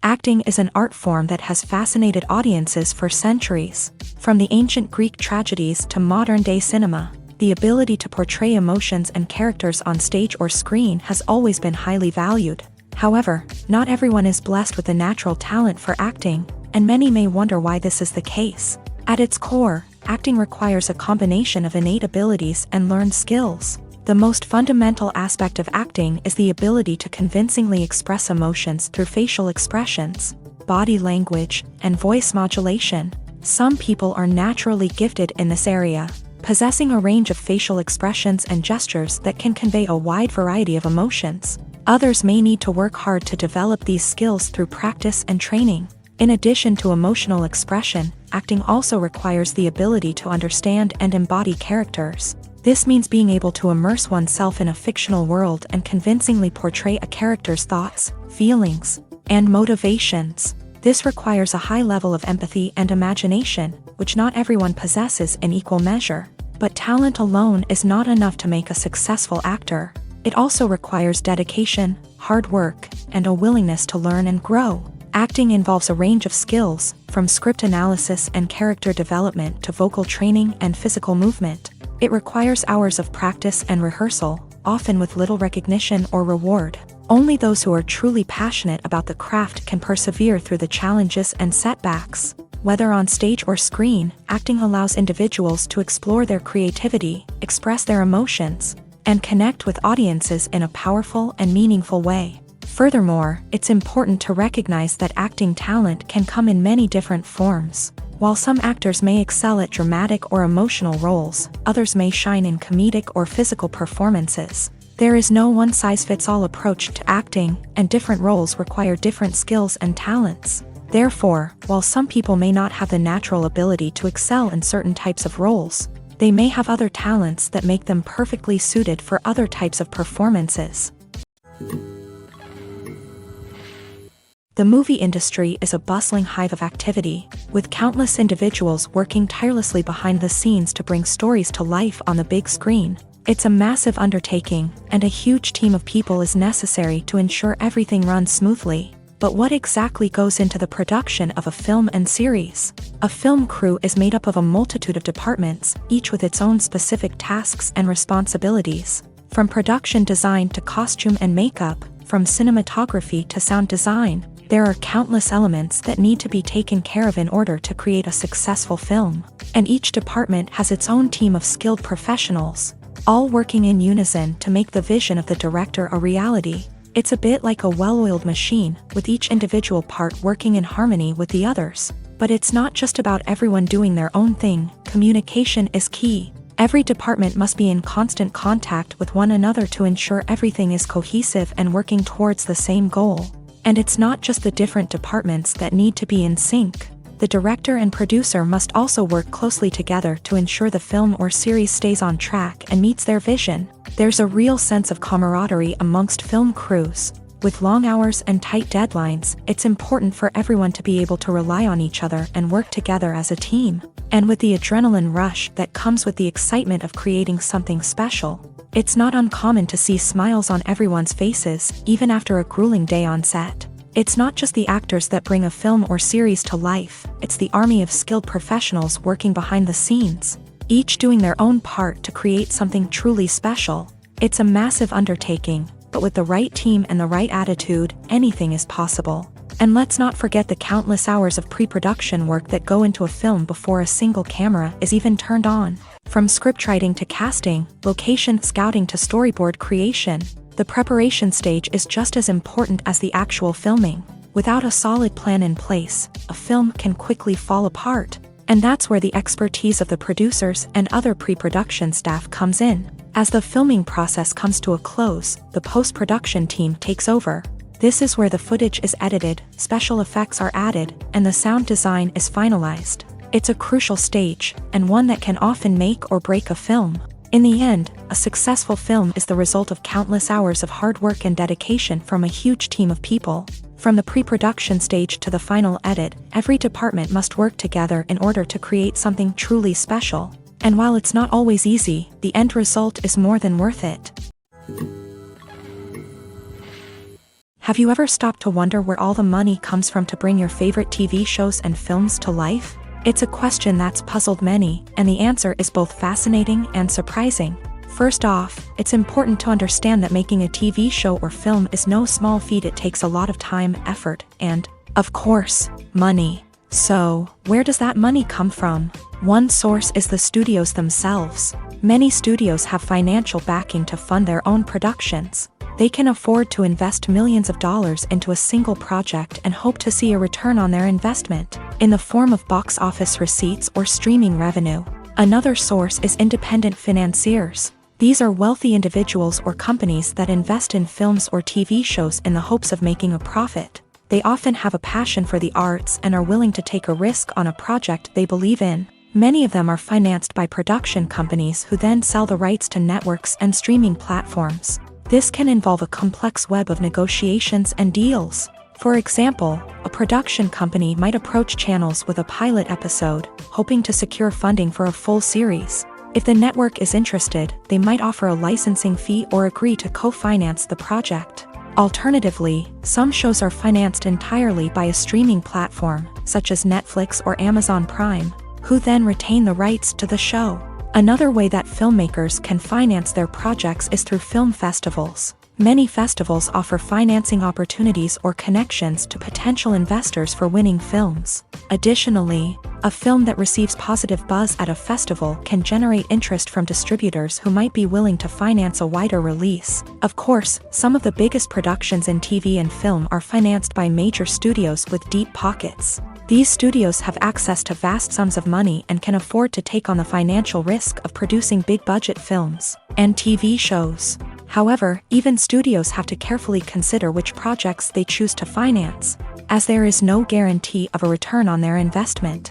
Acting is an art form that has fascinated audiences for centuries. From the ancient Greek tragedies to modern-day cinema, the ability to portray emotions and characters on stage or screen has always been highly valued. However, not everyone is blessed with a natural talent for acting, and many may wonder why this is the case. At its core, acting requires a combination of innate abilities and learned skills. The most fundamental aspect of acting is the ability to convincingly express emotions through facial expressions, body language, and voice modulation. Some people are naturally gifted in this area, possessing a range of facial expressions and gestures that can convey a wide variety of emotions. Others may need to work hard to develop these skills through practice and training. In addition to emotional expression, acting also requires the ability to understand and embody characters. This means being able to immerse oneself in a fictional world and convincingly portray a character's thoughts, feelings, and motivations. This requires a high level of empathy and imagination, which not everyone possesses in equal measure. But talent alone is not enough to make a successful actor. It also requires dedication, hard work, and a willingness to learn and grow. Acting involves a range of skills, from script analysis and character development to vocal training and physical movement. It requires hours of practice and rehearsal, often with little recognition or reward. Only those who are truly passionate about the craft can persevere through the challenges and setbacks. Whether on stage or screen, acting allows individuals to explore their creativity, express their emotions, and connect with audiences in a powerful and meaningful way. Furthermore, it's important to recognize that acting talent can come in many different forms. While some actors may excel at dramatic or emotional roles, others may shine in comedic or physical performances. There is no one-size-fits-all approach to acting, and different roles require different skills and talents. Therefore, while some people may not have the natural ability to excel in certain types of roles, they may have other talents that make them perfectly suited for other types of performances. The movie industry is a bustling hive of activity, with countless individuals working tirelessly behind the scenes to bring stories to life on the big screen. It's a massive undertaking, and a huge team of people is necessary to ensure everything runs smoothly. But what exactly goes into the production of a film and series? A film crew is made up of a multitude of departments, each with its own specific tasks and responsibilities. From production design to costume and makeup, from cinematography to sound design, there are countless elements that need to be taken care of in order to create a successful film. And each department has its own team of skilled professionals, all working in unison to make the vision of the director a reality. It's a bit like a well-oiled machine, with each individual part working in harmony with the others. But it's not just about everyone doing their own thing. Communication is key. Every department must be in constant contact with one another to ensure everything is cohesive and working towards the same goal. And it's not just the different departments that need to be in sync. The director and producer must also work closely together to ensure the film or series stays on track and meets their vision. There's a real sense of camaraderie amongst film crews. With long hours and tight deadlines, it's important for everyone to be able to rely on each other and work together as a team. And with the adrenaline rush that comes with the excitement of creating something special, it's not uncommon to see smiles on everyone's faces, even after a grueling day on set. It's not just the actors that bring a film or series to life, it's the army of skilled professionals working behind the scenes, each doing their own part to create something truly special. It's a massive undertaking, but with the right team and the right attitude, anything is possible. And let's not forget the countless hours of pre-production work that go into a film before a single camera is even turned on. From scriptwriting to casting, location scouting to storyboard creation, the preparation stage is just as important as the actual filming. Without a solid plan in place, a film can quickly fall apart. And that's where the expertise of the producers and other pre-production staff comes in. As the filming process comes to a close, the post-production team takes over. This is where the footage is edited, special effects are added, and the sound design is finalized. It's a crucial stage, and one that can often make or break a film. In the end, a successful film is the result of countless hours of hard work and dedication from a huge team of people. From the pre-production stage to the final edit, every department must work together in order to create something truly special. And while it's not always easy, the end result is more than worth it. Have you ever stopped to wonder where all the money comes from to bring your favorite TV shows and films to life? It's a question that's puzzled many, and the answer is both fascinating and surprising. First off, it's important to understand that making a TV show or film is no small feat. It takes a lot of time, effort, and, of course, money. So, where does that money come from? One source is the studios themselves. Many studios have financial backing to fund their own productions. They can afford to invest millions of dollars into a single project and hope to see a return on their investment, in the form of box office receipts or streaming revenue. Another source is independent financiers. These are wealthy individuals or companies that invest in films or TV shows in the hopes of making a profit. They often have a passion for the arts and are willing to take a risk on a project they believe in. Many of them are financed by production companies who then sell the rights to networks and streaming platforms. This can involve a complex web of negotiations and deals. For example, a production company might approach channels with a pilot episode, hoping to secure funding for a full series. If the network is interested, they might offer a licensing fee or agree to co-finance the project. Alternatively, some shows are financed entirely by a streaming platform, such as Netflix or Amazon Prime, who then retain the rights to the show. Another way that filmmakers can finance their projects is through film festivals. Many festivals offer financing opportunities or connections to potential investors for winning films. Additionally, a film that receives positive buzz at a festival can generate interest from distributors who might be willing to finance a wider release. Of course, some of the biggest productions in TV and film are financed by major studios with deep pockets. These studios have access to vast sums of money and can afford to take on the financial risk of producing big-budget films and TV shows. However, even studios have to carefully consider which projects they choose to finance, as there is no guarantee of a return on their investment.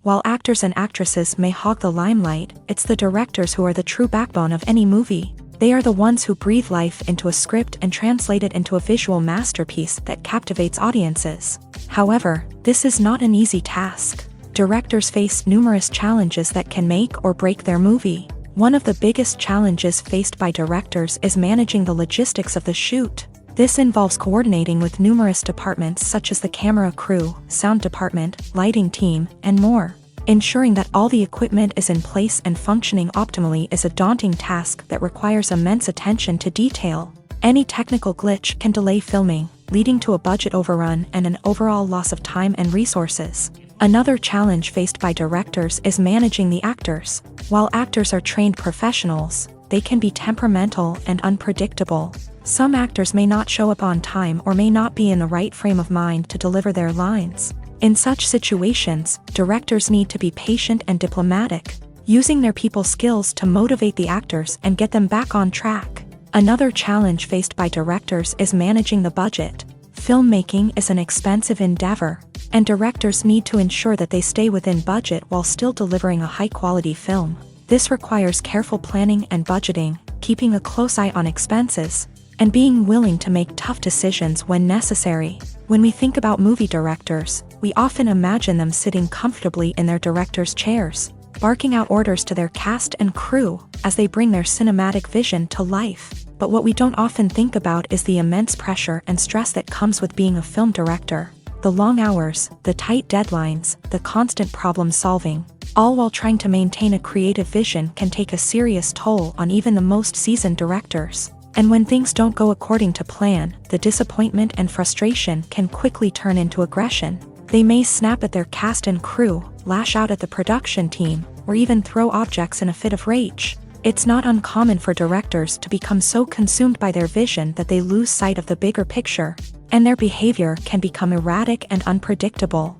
While actors and actresses may hog the limelight, it's the directors who are the true backbone of any movie. They are the ones who breathe life into a script and translate it into a visual masterpiece that captivates audiences. However, this is not an easy task. Directors face numerous challenges that can make or break their movie. One of the biggest challenges faced by directors is managing the logistics of the shoot. This involves coordinating with numerous departments such as the camera crew, sound department, lighting team, and more. Ensuring that all the equipment is in place and functioning optimally is a daunting task that requires immense attention to detail. Any technical glitch can delay filming, leading to a budget overrun and an overall loss of time and resources. Another challenge faced by directors is managing the actors. While actors are trained professionals, they can be temperamental and unpredictable. Some actors may not show up on time or may not be in the right frame of mind to deliver their lines. In such situations, directors need to be patient and diplomatic, using their people skills to motivate the actors and get them back on track. Another challenge faced by directors is managing the budget. Filmmaking is an expensive endeavor, and directors need to ensure that they stay within budget while still delivering a high-quality film. This requires careful planning and budgeting, keeping a close eye on expenses, and being willing to make tough decisions when necessary. When we think about movie directors, we often imagine them sitting comfortably in their director's chairs, barking out orders to their cast and crew as they bring their cinematic vision to life. But what we don't often think about is the immense pressure and stress that comes with being a film director. The long hours, the tight deadlines, the constant problem solving, all while trying to maintain a creative vision can take a serious toll on even the most seasoned directors. And when things don't go according to plan, the disappointment and frustration can quickly turn into aggression. They may snap at their cast and crew, lash out at the production team, or even throw objects in a fit of rage. It's not uncommon for directors to become so consumed by their vision that they lose sight of the bigger picture, and their behavior can become erratic and unpredictable.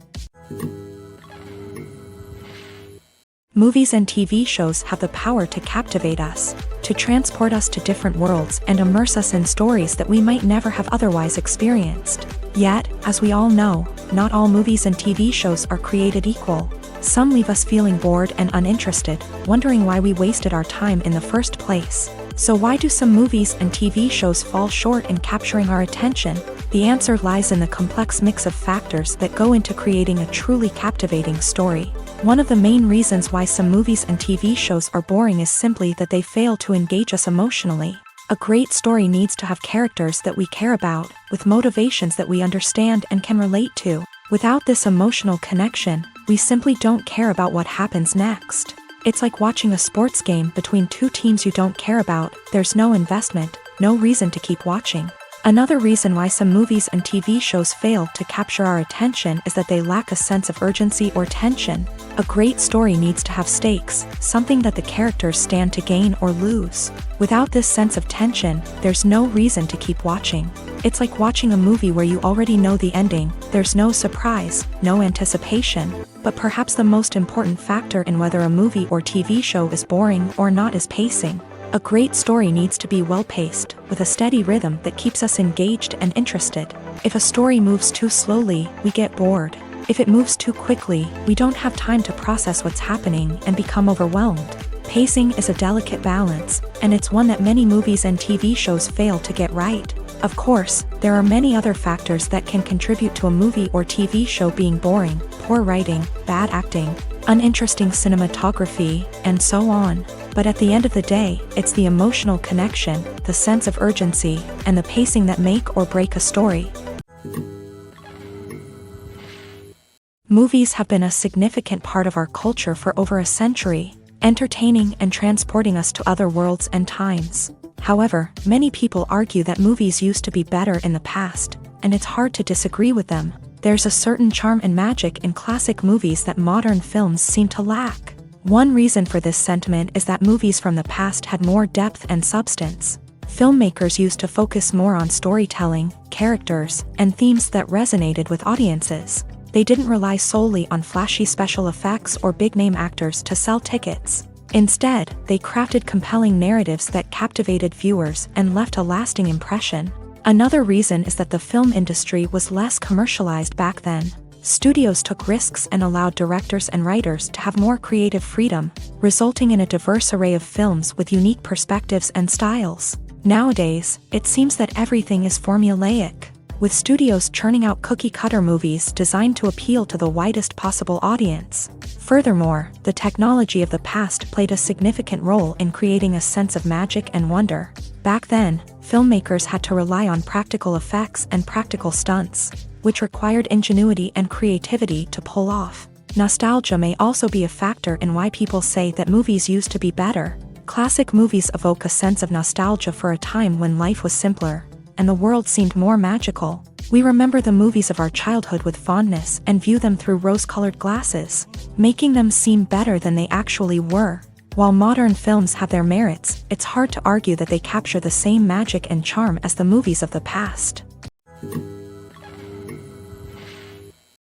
Movies and TV shows have the power to captivate us, to transport us to different worlds and immerse us in stories that we might never have otherwise experienced. Yet, as we all know, not all movies and TV shows are created equal. Some leave us feeling bored and uninterested, wondering why we wasted our time in the first place. So why do some movies and TV shows fall short in capturing our attention? The answer lies in the complex mix of factors that go into creating a truly captivating story. One of the main reasons why some movies and TV shows are boring is simply that they fail to engage us emotionally. A great story needs to have characters that we care about, with motivations that we understand and can relate to. Without this emotional connection, we simply don't care about what happens next. It's like watching a sports game between two teams you don't care about. There's no investment, no reason to keep watching. Another reason why some movies and TV shows fail to capture our attention is that they lack a sense of urgency or tension. A great story needs to have stakes, something that the characters stand to gain or lose. Without this sense of tension, there's no reason to keep watching. It's like watching a movie where you already know the ending. There's no surprise, no anticipation. But perhaps the most important factor in whether a movie or TV show is boring or not is pacing. A great story needs to be well-paced, with a steady rhythm that keeps us engaged and interested. If a story moves too slowly, we get bored. If it moves too quickly, we don't have time to process what's happening and become overwhelmed. Pacing is a delicate balance, and it's one that many movies and TV shows fail to get right. Of course, there are many other factors that can contribute to a movie or TV show being boring: poor writing, bad acting, uninteresting cinematography, and so on. But at the end of the day, it's the emotional connection, the sense of urgency, and the pacing that make or break a story. Movies have been a significant part of our culture for over a century, entertaining and transporting us to other worlds and times. However, many people argue that movies used to be better in the past, and it's hard to disagree with them. There's a certain charm and magic in classic movies that modern films seem to lack. One reason for this sentiment is that movies from the past had more depth and substance. Filmmakers used to focus more on storytelling, characters, and themes that resonated with audiences. They didn't rely solely on flashy special effects or big-name actors to sell tickets. Instead, they crafted compelling narratives that captivated viewers and left a lasting impression. Another reason is that the film industry was less commercialized back then. Studios took risks and allowed directors and writers to have more creative freedom, resulting in a diverse array of films with unique perspectives and styles. Nowadays, it seems that everything is formulaic, with studios churning out cookie-cutter movies designed to appeal to the widest possible audience. Furthermore, the technology of the past played a significant role in creating a sense of magic and wonder. Back then, filmmakers had to rely on practical effects and practical stunts, which required ingenuity and creativity to pull off. Nostalgia may also be a factor in why people say that movies used to be better. Classic movies evoke a sense of nostalgia for a time when life was simpler, and the world seemed more magical. We remember the movies of our childhood with fondness and view them through rose-colored glasses, making them seem better than they actually were. While modern films have their merits, it's hard to argue that they capture the same magic and charm as the movies of the past.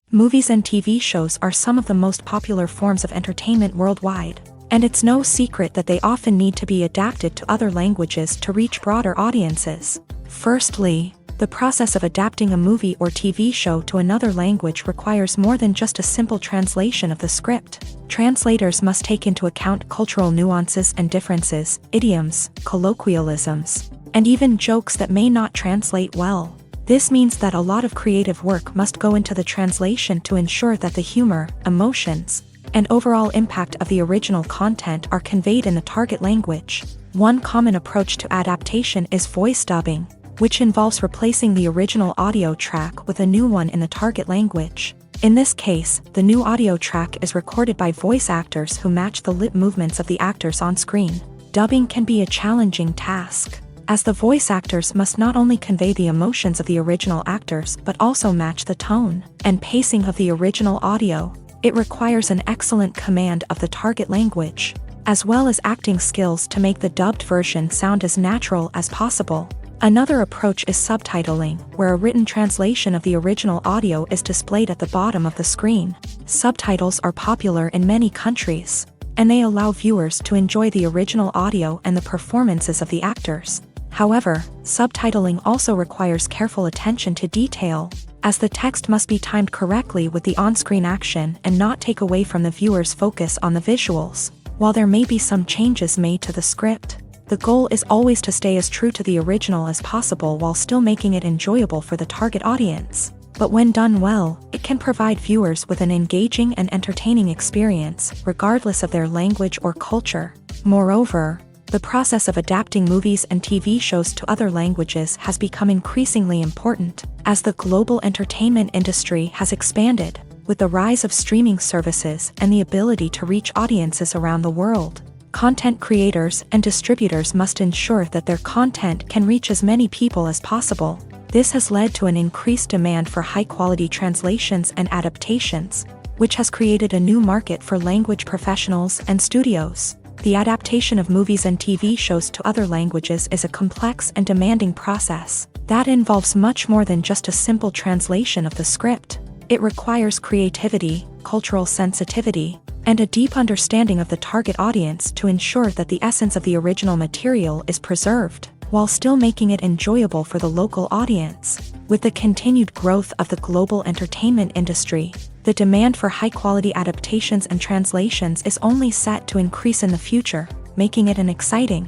Movies and TV shows are some of the most popular forms of entertainment worldwide, and it's no secret that they often need to be adapted to other languages to reach broader audiences. Firstly, the process of adapting a movie or TV show to another language requires more than just a simple translation of the script. Translators must take into account cultural nuances and differences, idioms, colloquialisms, and even jokes that may not translate well. This means that a lot of creative work must go into the translation to ensure that the humor, emotions, and overall impact of the original content are conveyed in the target language. One common approach to adaptation is voice dubbing, which involves replacing the original audio track with a new one in the target language. In this case, the new audio track is recorded by voice actors who match the lip movements of the actors on screen. Dubbing can be a challenging task, as the voice actors must not only convey the emotions of the original actors but also match the tone and pacing of the original audio. It requires an excellent command of the target language, as well as acting skills to make the dubbed version sound as natural as possible. Another approach is subtitling, where a written translation of the original audio is displayed at the bottom of the screen. Subtitles are popular in many countries, and they allow viewers to enjoy the original audio and the performances of the actors. However, subtitling also requires careful attention to detail, as the text must be timed correctly with the on-screen action and not take away from the viewer's focus on the visuals. While there may be some changes made to the script, the goal is always to stay as true to the original as possible while still making it enjoyable for the target audience. But when done well, it can provide viewers with an engaging and entertaining experience, regardless of their language or culture. Moreover, the process of adapting movies and TV shows to other languages has become increasingly important, as the global entertainment industry has expanded, with the rise of streaming services and the ability to reach audiences around the world. Content creators and distributors must ensure that their content can reach as many people as possible. This has led to an increased demand for high-quality translations and adaptations, which has created a new market for language professionals and studios. The adaptation of movies and TV shows to other languages is a complex and demanding process that involves much more than just a simple translation of the script. It requires creativity, cultural sensitivity, and a deep understanding of the target audience to ensure that the essence of the original material is preserved, while still making it enjoyable for the local audience. With the continued growth of the global entertainment industry, the demand for high-quality adaptations and translations is only set to increase in the future, making it an exciting.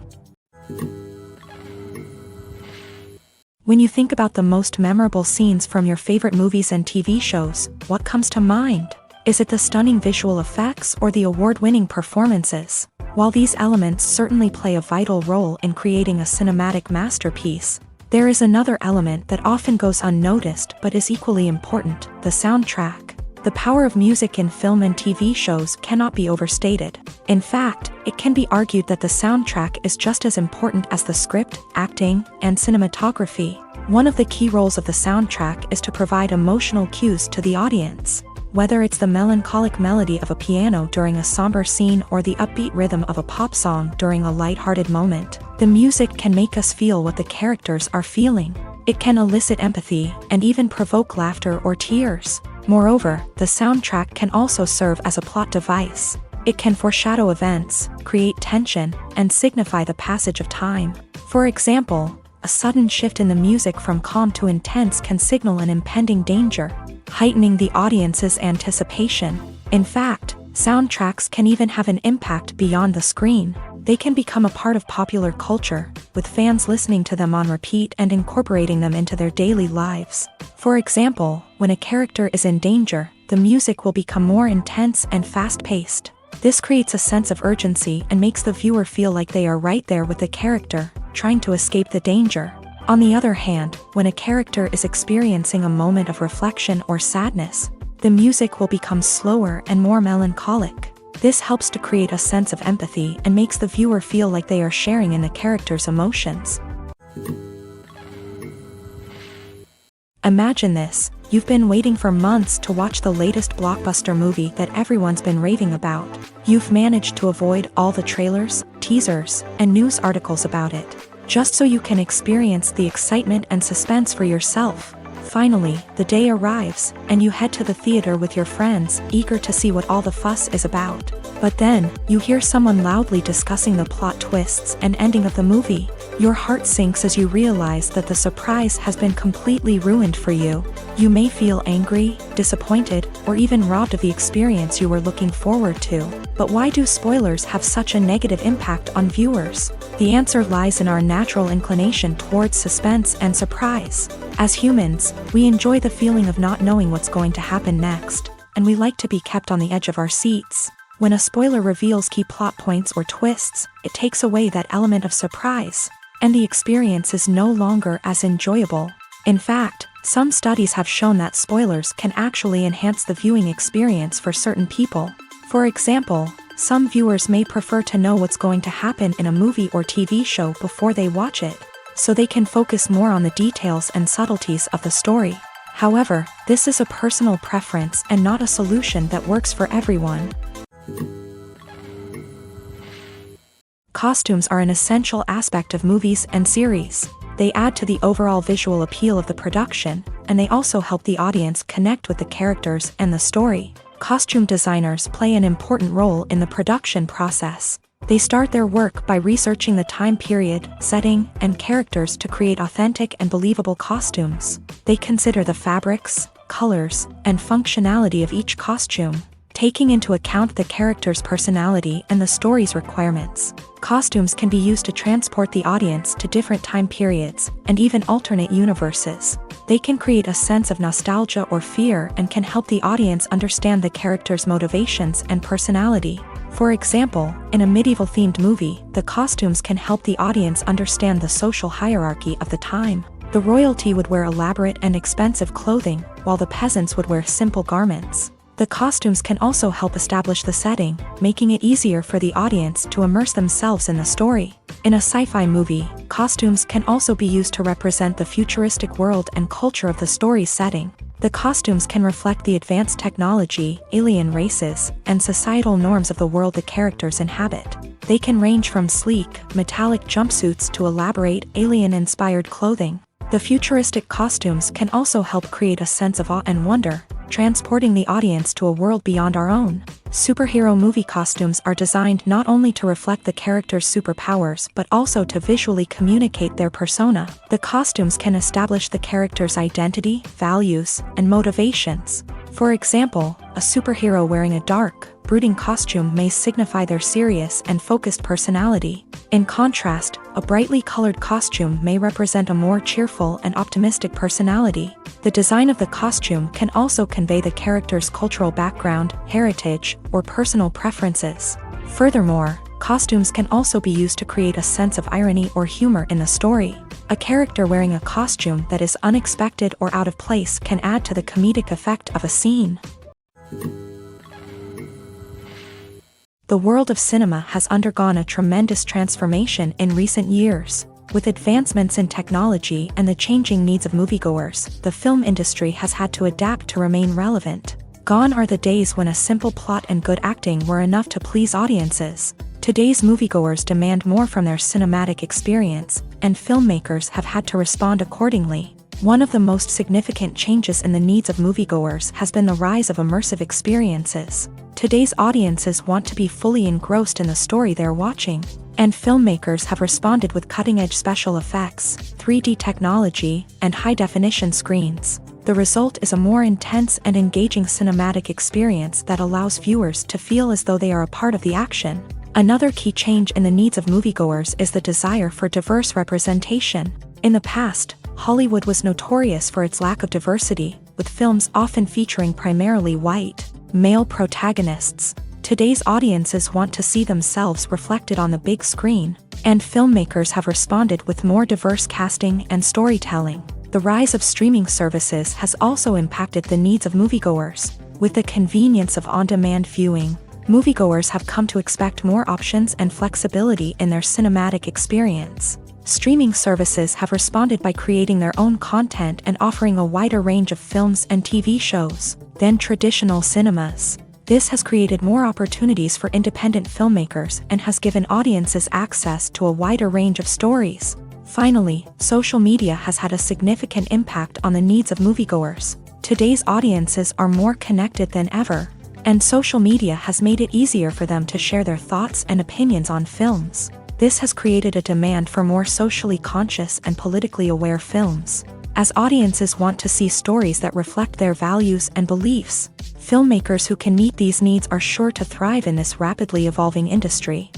When you think about the most memorable scenes from your favorite movies and TV shows, what comes to mind? Is it the stunning visual effects or the award-winning performances? While these elements certainly play a vital role in creating a cinematic masterpiece, there is another element that often goes unnoticed but is equally important: the soundtrack. The power of music in film and TV shows cannot be overstated. In fact, it can be argued that the soundtrack is just as important as the script, acting, and cinematography. One of the key roles of the soundtrack is to provide emotional cues to the audience. Whether it's the melancholic melody of a piano during a somber scene or the upbeat rhythm of a pop song during a lighthearted moment, the music can make us feel what the characters are feeling. It can elicit empathy and even provoke laughter or tears. Moreover, the soundtrack can also serve as a plot device. It can foreshadow events, create tension, and signify the passage of time. For example, a sudden shift in the music from calm to intense can signal an impending danger, heightening the audience's anticipation. In fact, soundtracks can even have an impact beyond the screen. They can become a part of popular culture, with fans listening to them on repeat and incorporating them into their daily lives. For example, when a character is in danger, the music will become more intense and fast-paced. This creates a sense of urgency and makes the viewer feel like they are right there with the character, trying to escape the danger. On the other hand, when a character is experiencing a moment of reflection or sadness, the music will become slower and more melancholic. This helps to create a sense of empathy and makes the viewer feel like they are sharing in the character's emotions. Imagine this: you've been waiting for months to watch the latest blockbuster movie that everyone's been raving about. You've managed to avoid all the trailers, teasers, and news articles about it, just so you can experience the excitement and suspense for yourself. Finally, the day arrives, and you head to the theater with your friends, eager to see what all the fuss is about. But then, you hear someone loudly discussing the plot twists and ending of the movie. Your heart sinks as you realize that the surprise has been completely ruined for you. You may feel angry, disappointed, or even robbed of the experience you were looking forward to. But why do spoilers have such a negative impact on viewers? The answer lies in our natural inclination towards suspense and surprise. As humans, we enjoy the feeling of not knowing what's going to happen next, and we like to be kept on the edge of our seats. When a spoiler reveals key plot points or twists, it takes away that element of surprise, and the experience is no longer as enjoyable. In fact, some studies have shown that spoilers can actually enhance the viewing experience for certain people. For example, some viewers may prefer to know what's going to happen in a movie or TV show before they watch it, so they can focus more on the details and subtleties of the story. However, this is a personal preference and not a solution that works for everyone. Costumes are an essential aspect of movies and series. They add to the overall visual appeal of the production, and they also help the audience connect with the characters and the story. Costume designers play an important role in the production process. They start their work by researching the time period, setting, and characters to create authentic and believable costumes. They consider the fabrics, colors, and functionality of each costume, taking into account the character's personality and the story's requirements. Costumes can be used to transport the audience to different time periods and even alternate universes. They can create a sense of nostalgia or fear and can help the audience understand the character's motivations and personality. For example, in a medieval-themed movie, the costumes can help the audience understand the social hierarchy of the time. The royalty would wear elaborate and expensive clothing, while the peasants would wear simple garments. The costumes can also help establish the setting, making it easier for the audience to immerse themselves in the story. In a sci-fi movie, costumes can also be used to represent the futuristic world and culture of the story's setting. The costumes can reflect the advanced technology, alien races, and societal norms of the world the characters inhabit. They can range from sleek, metallic jumpsuits to elaborate, alien-inspired clothing. The futuristic costumes can also help create a sense of awe and wonder, transporting the audience to a world beyond our own. Superhero movie costumes are designed not only to reflect the character's superpowers but also to visually communicate their persona. The costumes can establish the character's identity, values, and motivations. For example, a superhero wearing a dark, brooding costume may signify their serious and focused personality. In contrast, a brightly colored costume may represent a more cheerful and optimistic personality. The design of the costume can also convey the character's cultural background, heritage, or personal preferences. Furthermore, Costumes can also be used to create a sense of irony or humor in the story. A character wearing a costume that is unexpected or out of place can add to the comedic effect of a scene. The world of cinema has undergone a tremendous transformation in recent years. With advancements in technology and the changing needs of moviegoers, the film industry has had to adapt to remain relevant. Gone are the days when a simple plot and good acting were enough to please audiences. Today's moviegoers demand more from their cinematic experience, and filmmakers have had to respond accordingly. One of the most significant changes in the needs of moviegoers has been the rise of immersive experiences. Today's audiences want to be fully engrossed in the story they're watching, and filmmakers have responded with cutting-edge special effects, 3D technology, and high-definition screens. The result is a more intense and engaging cinematic experience that allows viewers to feel as though they are a part of the action. Another key change in the needs of moviegoers is the desire for diverse representation. In the past, Hollywood was notorious for its lack of diversity, with films often featuring primarily white, male protagonists. Today's audiences want to see themselves reflected on the big screen, and filmmakers have responded with more diverse casting and storytelling. The rise of streaming services has also impacted the needs of moviegoers. With the convenience of on-demand viewing, moviegoers have come to expect more options and flexibility in their cinematic experience. Streaming services have responded by creating their own content and offering a wider range of films and TV shows than traditional cinemas. This has created more opportunities for independent filmmakers and has given audiences access to a wider range of stories. Finally, social media has had a significant impact on the needs of moviegoers. Today's audiences are more connected than ever, and social media has made it easier for them to share their thoughts and opinions on films. This has created a demand for more socially conscious and politically aware films. As audiences want to see stories that reflect their values and beliefs, filmmakers who can meet these needs are sure to thrive in this rapidly evolving industry.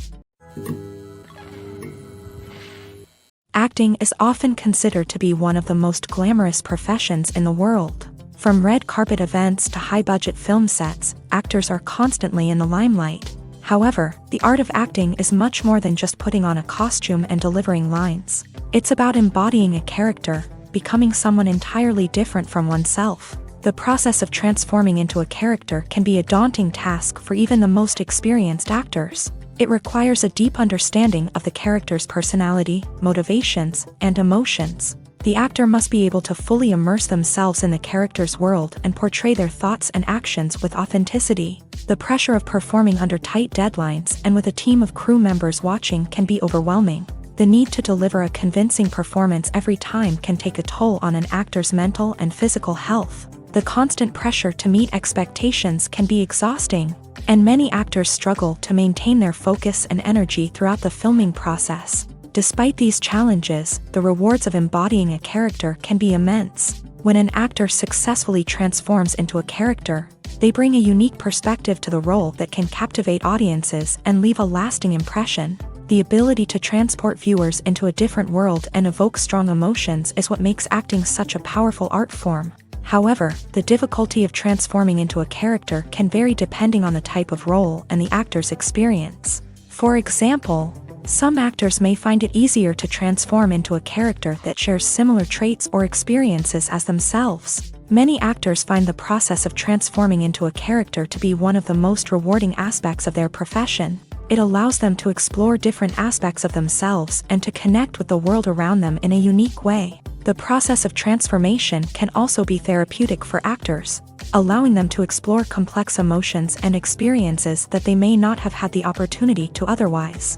Acting is often considered to be one of the most glamorous professions in the world. From red carpet events to high-budget film sets, actors are constantly in the limelight. However, the art of acting is much more than just putting on a costume and delivering lines. It's about embodying a character, becoming someone entirely different from oneself. The process of transforming into a character can be a daunting task for even the most experienced actors. It requires a deep understanding of the character's personality, motivations, and emotions. The actor must be able to fully immerse themselves in the character's world and portray their thoughts and actions with authenticity. The pressure of performing under tight deadlines and with a team of crew members watching can be overwhelming. The need to deliver a convincing performance every time can take a toll on an actor's mental and physical health. The constant pressure to meet expectations can be exhausting, and many actors struggle to maintain their focus and energy throughout the filming process. Despite these challenges, the rewards of embodying a character can be immense. When an actor successfully transforms into a character, they bring a unique perspective to the role that can captivate audiences and leave a lasting impression. The ability to transport viewers into a different world and evoke strong emotions is what makes acting such a powerful art form. However, the difficulty of transforming into a character can vary depending on the type of role and the actor's experience. For example, some actors may find it easier to transform into a character that shares similar traits or experiences as themselves. Many actors find the process of transforming into a character to be one of the most rewarding aspects of their profession. It allows them to explore different aspects of themselves and to connect with the world around them in a unique way. The process of transformation can also be therapeutic for actors, allowing them to explore complex emotions and experiences that they may not have had the opportunity to otherwise.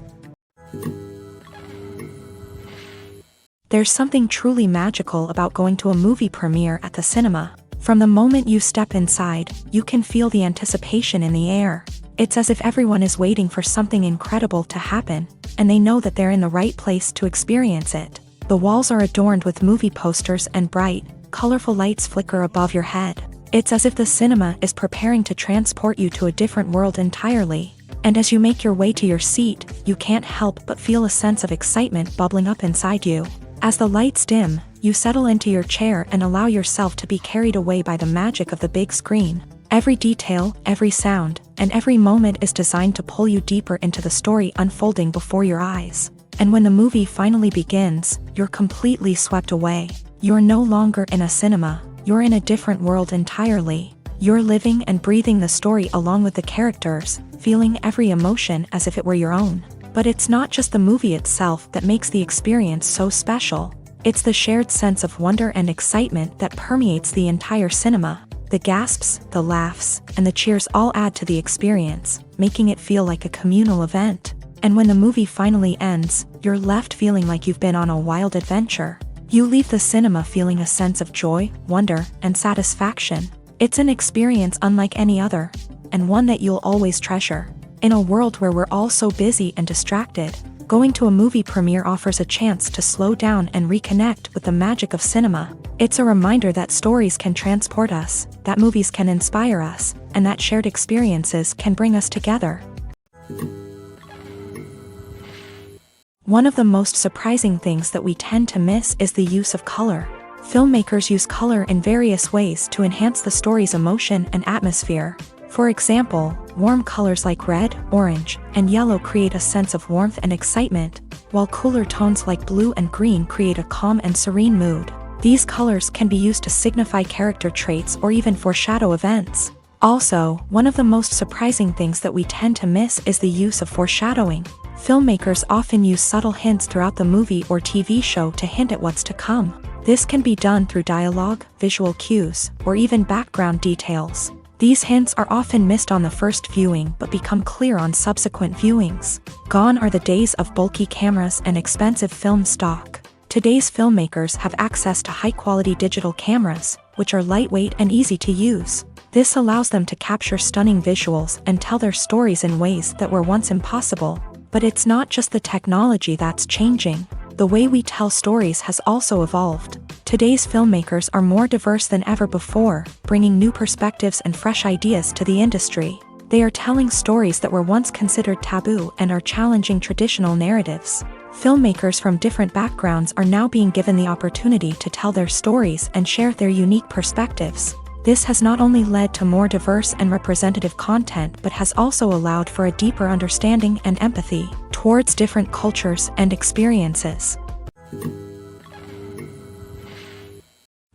There's something truly magical about going to a movie premiere at the cinema. From the moment you step inside, you can feel the anticipation in the air. It's as if everyone is waiting for something incredible to happen, and they know that they're in the right place to experience it. The walls are adorned with movie posters and bright, colorful lights flicker above your head. It's as if the cinema is preparing to transport you to a different world entirely. And as you make your way to your seat, you can't help but feel a sense of excitement bubbling up inside you. As the lights dim, you settle into your chair and allow yourself to be carried away by the magic of the big screen. Every detail, every sound, and every moment is designed to pull you deeper into the story unfolding before your eyes. And when the movie finally begins, you're completely swept away. You're no longer in a cinema, you're in a different world entirely. You're living and breathing the story along with the characters, feeling every emotion as if it were your own. But it's not just the movie itself that makes the experience so special. It's the shared sense of wonder and excitement that permeates the entire cinema. The gasps, the laughs, and the cheers all add to the experience, making it feel like a communal event. And when the movie finally ends, you're left feeling like you've been on a wild adventure. You leave the cinema feeling a sense of joy, wonder, and satisfaction. It's an experience unlike any other, and one that you'll always treasure. In a world where we're all so busy and distracted, going to a movie premiere offers a chance to slow down and reconnect with the magic of cinema. It's a reminder that stories can transport us, that movies can inspire us, and that shared experiences can bring us together. One of the most surprising things that we tend to miss is the use of color. Filmmakers use color in various ways to enhance the story's emotion and atmosphere. For example, warm colors like red, orange, and yellow create a sense of warmth and excitement, while cooler tones like blue and green create a calm and serene mood. These colors can be used to signify character traits or even foreshadow events. Also, one of the most surprising things that we tend to miss is the use of foreshadowing. Filmmakers often use subtle hints throughout the movie or TV show to hint at what's to come. This can be done through dialogue, visual cues, or even background details. These hints are often missed on the first viewing but become clear on subsequent viewings. Gone are the days of bulky cameras and expensive film stock. Today's filmmakers have access to high-quality digital cameras, which are lightweight and easy to use. This allows them to capture stunning visuals and tell their stories in ways that were once impossible. But it's not just the technology that's changing. The way we tell stories has also evolved. Today's filmmakers are more diverse than ever before, bringing new perspectives and fresh ideas to the industry. They are telling stories that were once considered taboo and are challenging traditional narratives. Filmmakers from different backgrounds are now being given the opportunity to tell their stories and share their unique perspectives. This has not only led to more diverse and representative content but has also allowed for a deeper understanding and empathy towards different cultures and experiences.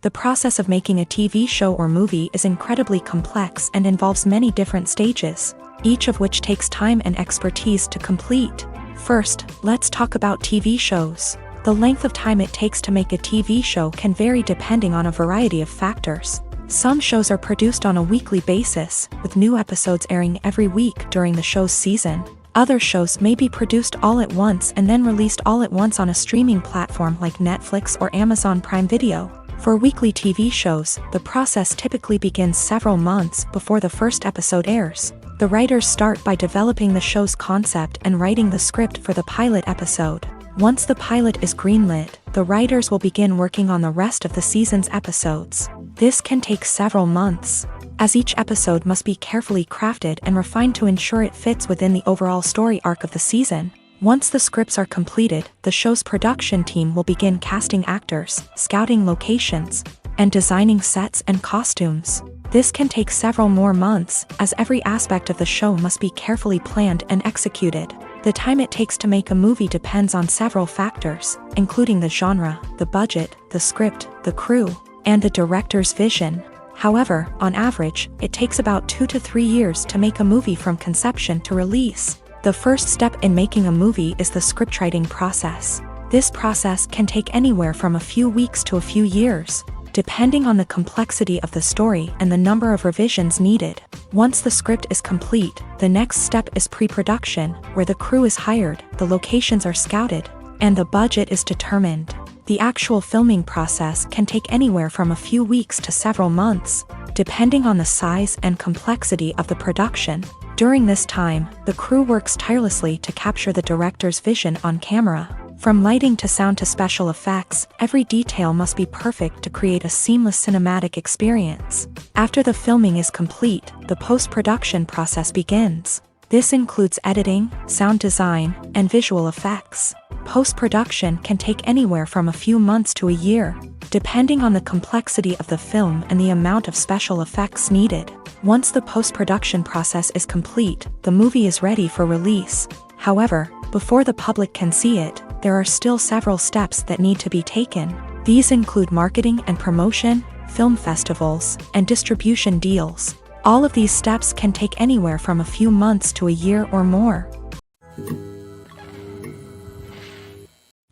The process of making a TV show or movie is incredibly complex and involves many different stages, each of which takes time and expertise to complete. First, let's talk about TV shows. The length of time it takes to make a TV show can vary depending on a variety of factors. Some shows are produced on a weekly basis, with new episodes airing every week during the show's season. Other shows may be produced all at once and then released all at once on a streaming platform like Netflix or Amazon Prime Video. For weekly TV shows, the process typically begins several months before the first episode airs. The writers start by developing the show's concept and writing the script for the pilot episode. Once the pilot is greenlit, the writers will begin working on the rest of the season's episodes. This can take several months, as each episode must be carefully crafted and refined to ensure it fits within the overall story arc of the season. Once the scripts are completed, the show's production team will begin casting actors, scouting locations, and designing sets and costumes. This can take several more months, as every aspect of the show must be carefully planned and executed. The time it takes to make a movie depends on several factors, including the genre, the budget, the script, the crew, and the director's vision. However, on average, it takes about 2 to 3 years to make a movie from conception to release. The first step in making a movie is the scriptwriting process. This process can take anywhere from a few weeks to a few years, depending on the complexity of the story and the number of revisions needed. Once the script is complete, the next step is pre-production, where the crew is hired, the locations are scouted, and the budget is determined. The actual filming process can take anywhere from a few weeks to several months, depending on the size and complexity of the production. During this time, the crew works tirelessly to capture the director's vision on camera. From lighting to sound to special effects, every detail must be perfect to create a seamless cinematic experience. After the filming is complete, the post-production process begins. This includes editing, sound design, and visual effects. Post-production can take anywhere from a few months to a year, depending on the complexity of the film and the amount of special effects needed. Once the post-production process is complete, the movie is ready for release. However, before the public can see it, there are still several steps that need to be taken. These include marketing and promotion, film festivals, and distribution deals. All of these steps can take anywhere from a few months to a year or more.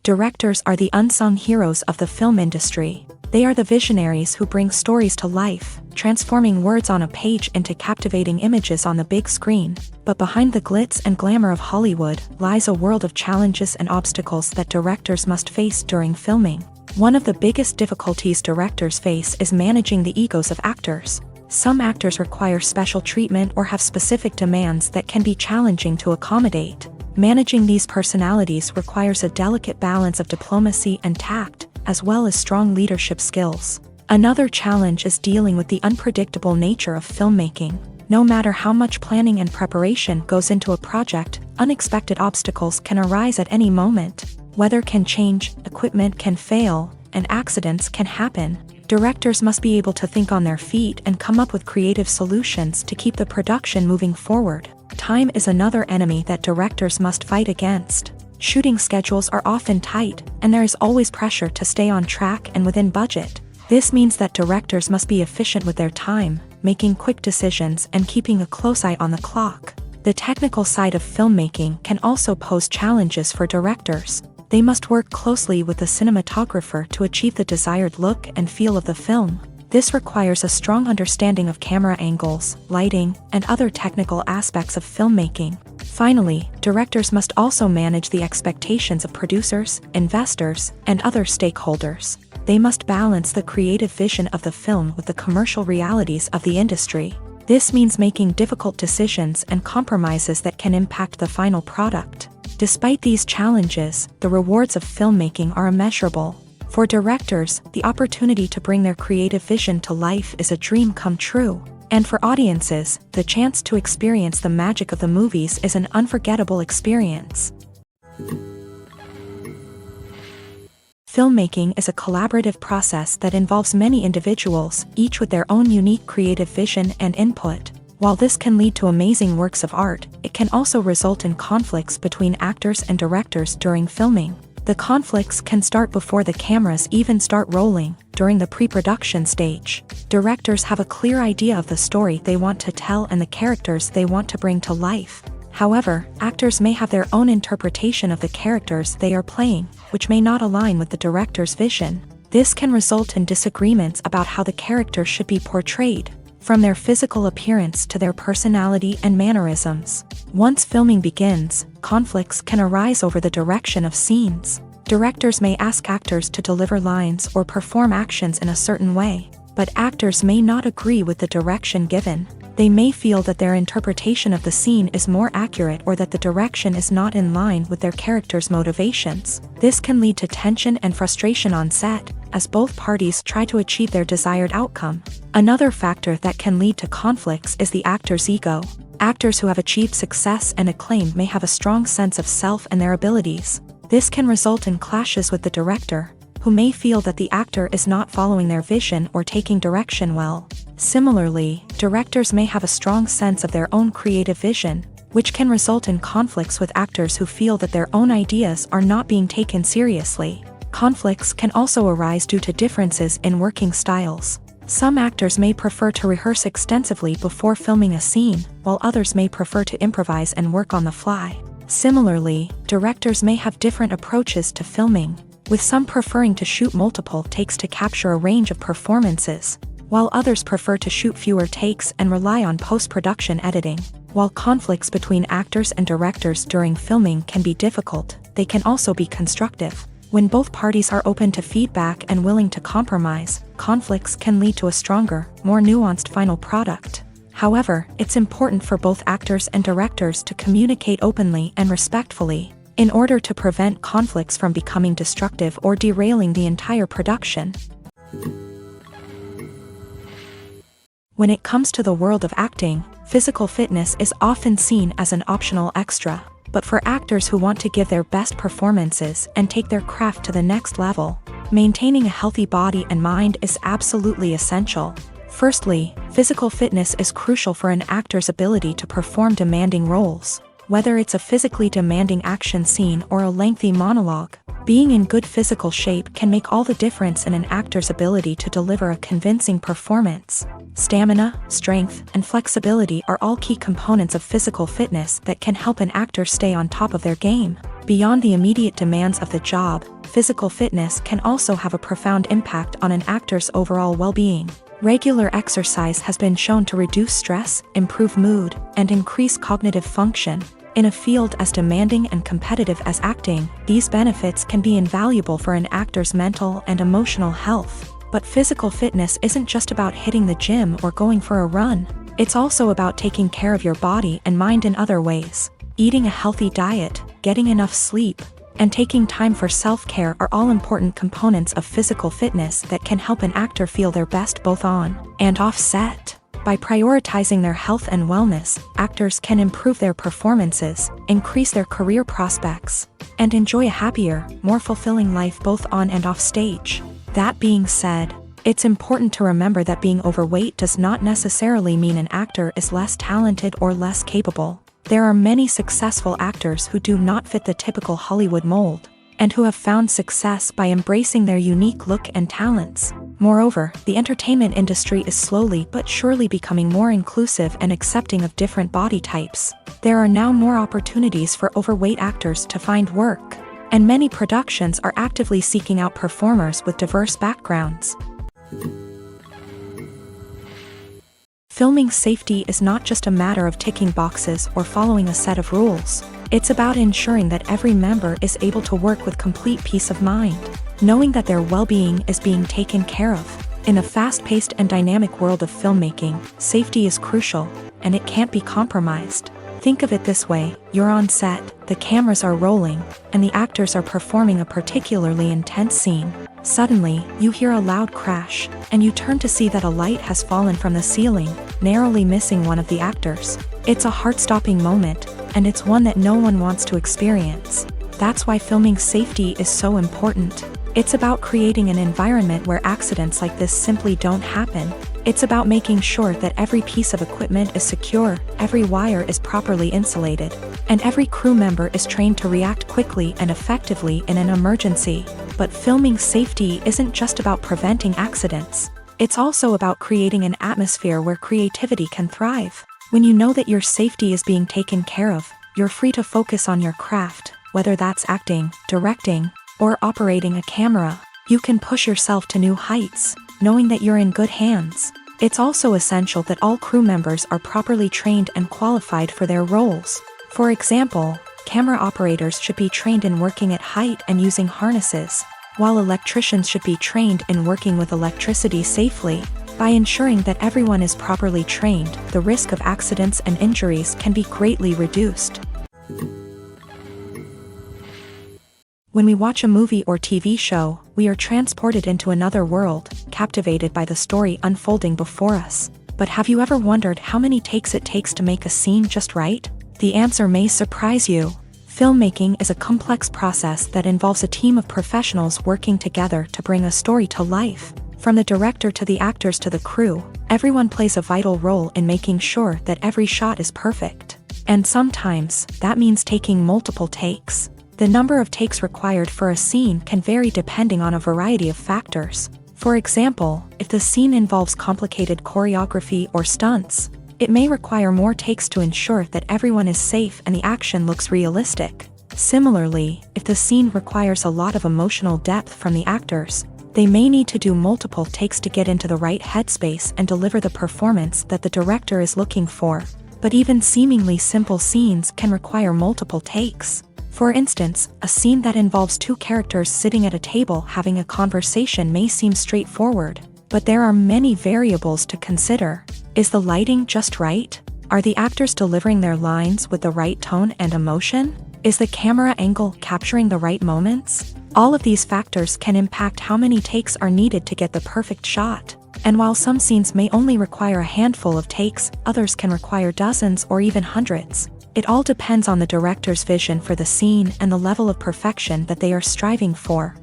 Directors are the unsung heroes of the film industry. They are the visionaries who bring stories to life, transforming words on a page into captivating images on the big screen. But behind the glitz and glamour of Hollywood lies a world of challenges and obstacles that directors must face during filming. One of the biggest difficulties directors face is managing the egos of actors. Some actors require special treatment or have specific demands that can be challenging to accommodate. Managing these personalities requires a delicate balance of diplomacy and tact, as well as strong leadership skills. Another challenge is dealing with the unpredictable nature of filmmaking. No matter how much planning and preparation goes into a project, unexpected obstacles can arise at any moment. Weather can change, equipment can fail, and accidents can happen. Directors must be able to think on their feet and come up with creative solutions to keep the production moving forward. Time is another enemy that directors must fight against. Shooting schedules are often tight, and there is always pressure to stay on track and within budget. This means that directors must be efficient with their time, making quick decisions and keeping a close eye on the clock. The technical side of filmmaking can also pose challenges for directors. They must work closely with the cinematographer to achieve the desired look and feel of the film. This requires a strong understanding of camera angles, lighting, and other technical aspects of filmmaking. Finally, directors must also manage the expectations of producers, investors, and other stakeholders. They must balance the creative vision of the film with the commercial realities of the industry. This means making difficult decisions and compromises that can impact the final product. Despite these challenges, the rewards of filmmaking are immeasurable. For directors, the opportunity to bring their creative vision to life is a dream come true. And for audiences, the chance to experience the magic of the movies is an unforgettable experience. Filmmaking is a collaborative process that involves many individuals, each with their own unique creative vision and input. While this can lead to amazing works of art, it can also result in conflicts between actors and directors during filming. The conflicts can start before the cameras even start rolling, during the pre-production stage. Directors have a clear idea of the story they want to tell and the characters they want to bring to life. However, actors may have their own interpretation of the characters they are playing, which may not align with the director's vision. This can result in disagreements about how the characters should be portrayed, from their physical appearance to their personality and mannerisms. Once filming begins, conflicts can arise over the direction of scenes. Directors may ask actors to deliver lines or perform actions in a certain way, but actors may not agree with the direction given. They may feel that their interpretation of the scene is more accurate or that the direction is not in line with their character's motivations. This can lead to tension and frustration on set, as both parties try to achieve their desired outcome. Another factor that can lead to conflicts is the actor's ego. Actors who have achieved success and acclaim may have a strong sense of self and their abilities. This can result in clashes with the director, who may feel that the actor is not following their vision or taking direction well. Similarly, directors may have a strong sense of their own creative vision, which can result in conflicts with actors who feel that their own ideas are not being taken seriously. Conflicts can also arise due to differences in working styles. Some actors may prefer to rehearse extensively before filming a scene, while others may prefer to improvise and work on the fly. Similarly, directors may have different approaches to filming, with some preferring to shoot multiple takes to capture a range of performances, while others prefer to shoot fewer takes and rely on post-production editing. While conflicts between actors and directors during filming can be difficult, they can also be constructive. When both parties are open to feedback and willing to compromise, conflicts can lead to a stronger, more nuanced final product. However, it's important for both actors and directors to communicate openly and respectfully, in order to prevent conflicts from becoming destructive or derailing the entire production. When it comes to the world of acting, physical fitness is often seen as an optional extra. But for actors who want to give their best performances and take their craft to the next level, maintaining a healthy body and mind is absolutely essential. Firstly, physical fitness is crucial for an actor's ability to perform demanding roles. Whether it's a physically demanding action scene or a lengthy monologue, being in good physical shape can make all the difference in an actor's ability to deliver a convincing performance. Stamina, strength, and flexibility are all key components of physical fitness that can help an actor stay on top of their game. Beyond the immediate demands of the job, physical fitness can also have a profound impact on an actor's overall well-being. Regular exercise has been shown to reduce stress, improve mood, and increase cognitive function. In a field as demanding and competitive as acting, these benefits can be invaluable for an actor's mental and emotional health. But physical fitness isn't just about hitting the gym or going for a run. It's also about taking care of your body and mind in other ways. Eating a healthy diet, getting enough sleep, and taking time for self-care are all important components of physical fitness that can help an actor feel their best both on and off set. By prioritizing their health and wellness, actors can improve their performances, increase their career prospects, and enjoy a happier, more fulfilling life both on and off stage. That being said, it's important to remember that being overweight does not necessarily mean an actor is less talented or less capable. There are many successful actors who do not fit the typical Hollywood mold, and who have found success by embracing their unique look and talents. Moreover, the entertainment industry is slowly but surely becoming more inclusive and accepting of different body types. There are now more opportunities for overweight actors to find work, and many productions are actively seeking out performers with diverse backgrounds. Filming safety is not just a matter of ticking boxes or following a set of rules. It's about ensuring that every member is able to work with complete peace of mind, knowing that their well-being is being taken care of. In a fast-paced and dynamic world of filmmaking, safety is crucial, and it can't be compromised. Think of it this way: you're on set, the cameras are rolling, and the actors are performing a particularly intense scene. Suddenly, you hear a loud crash, and you turn to see that a light has fallen from the ceiling, narrowly missing one of the actors. It's a heart-stopping moment, and it's one that no one wants to experience. That's why filming safety is so important. It's about creating an environment where accidents like this simply don't happen. It's about making sure that every piece of equipment is secure, every wire is properly insulated, and every crew member is trained to react quickly and effectively in an emergency. But filming safety isn't just about preventing accidents. It's also about creating an atmosphere where creativity can thrive. When you know that your safety is being taken care of, you're free to focus on your craft, whether that's acting, directing, or operating a camera. You can push yourself to new heights, knowing that you're in good hands. It's also essential that all crew members are properly trained and qualified for their roles. For example, camera operators should be trained in working at height and using harnesses, while electricians should be trained in working with electricity safely. By ensuring that everyone is properly trained, the risk of accidents and injuries can be greatly reduced. When we watch a movie or TV show, we are transported into another world, captivated by the story unfolding before us. But have you ever wondered how many takes it takes to make a scene just right? The answer may surprise you. Filmmaking is a complex process that involves a team of professionals working together to bring a story to life. From the director to the actors to the crew, everyone plays a vital role in making sure that every shot is perfect. And sometimes, that means taking multiple takes. The number of takes required for a scene can vary depending on a variety of factors. For example, if the scene involves complicated choreography or stunts, it may require more takes to ensure that everyone is safe and the action looks realistic. Similarly, if the scene requires a lot of emotional depth from the actors, they may need to do multiple takes to get into the right headspace and deliver the performance that the director is looking for. But even seemingly simple scenes can require multiple takes. For instance, a scene that involves two characters sitting at a table having a conversation may seem straightforward, but there are many variables to consider. Is the lighting just right? Are the actors delivering their lines with the right tone and emotion? Is the camera angle capturing the right moments? All of these factors can impact how many takes are needed to get the perfect shot. And while some scenes may only require a handful of takes, others can require dozens or even hundreds. It all depends on the director's vision for the scene and the level of perfection that they are striving for.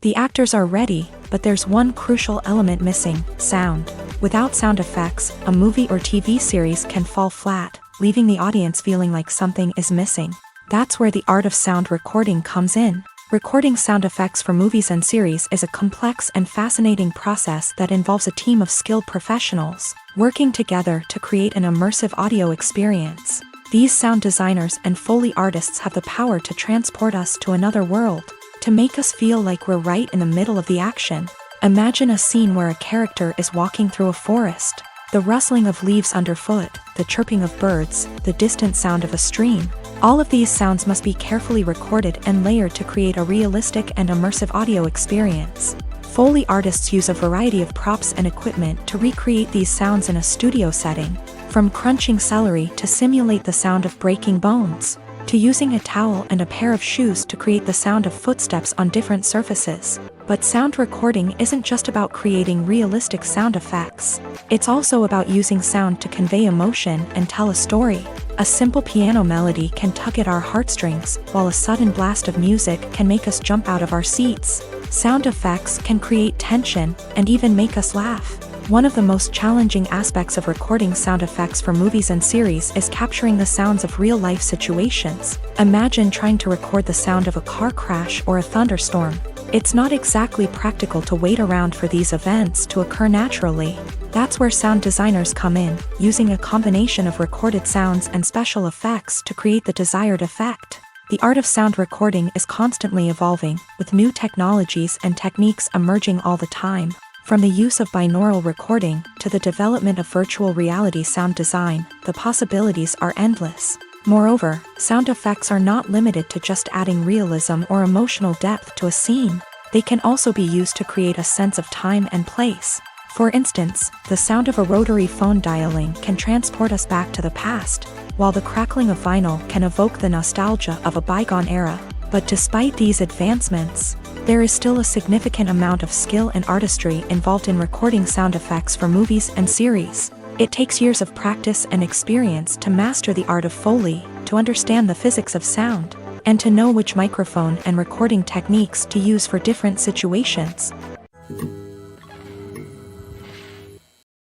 The actors are ready, but there's one crucial element missing: sound. Without sound effects, a movie or TV series can fall flat, leaving the audience feeling like something is missing. That's where the art of sound recording comes in. Recording sound effects for movies and series is a complex and fascinating process that involves a team of skilled professionals working together to create an immersive audio experience. These sound designers and Foley artists have the power to transport us to another world, to make us feel like we're right in the middle of the action. Imagine a scene where a character is walking through a forest. The rustling of leaves underfoot, the chirping of birds, the distant sound of a stream. All of these sounds must be carefully recorded and layered to create a realistic and immersive audio experience. Foley artists use a variety of props and equipment to recreate these sounds in a studio setting, from crunching celery to simulate the sound of breaking bones, to using a towel and a pair of shoes to create the sound of footsteps on different surfaces. But sound recording isn't just about creating realistic sound effects. It's also about using sound to convey emotion and tell a story. A simple piano melody can tug at our heartstrings, while a sudden blast of music can make us jump out of our seats. Sound effects can create tension and even make us laugh. One of the most challenging aspects of recording sound effects for movies and series is capturing the sounds of real-life situations. Imagine trying to record the sound of a car crash or a thunderstorm. It's not exactly practical to wait around for these events to occur naturally. That's where sound designers come in, using a combination of recorded sounds and special effects to create the desired effect. The art of sound recording is constantly evolving, with new technologies and techniques emerging all the time. From the use of binaural recording to the development of virtual reality sound design, the possibilities are endless. Moreover, sound effects are not limited to just adding realism or emotional depth to a scene. They can also be used to create a sense of time and place. For instance, the sound of a rotary phone dialing can transport us back to the past, while the crackling of vinyl can evoke the nostalgia of a bygone era. But despite these advancements, there is still a significant amount of skill and artistry involved in recording sound effects for movies and series. It takes years of practice and experience to master the art of Foley, to understand the physics of sound, and to know which microphone and recording techniques to use for different situations.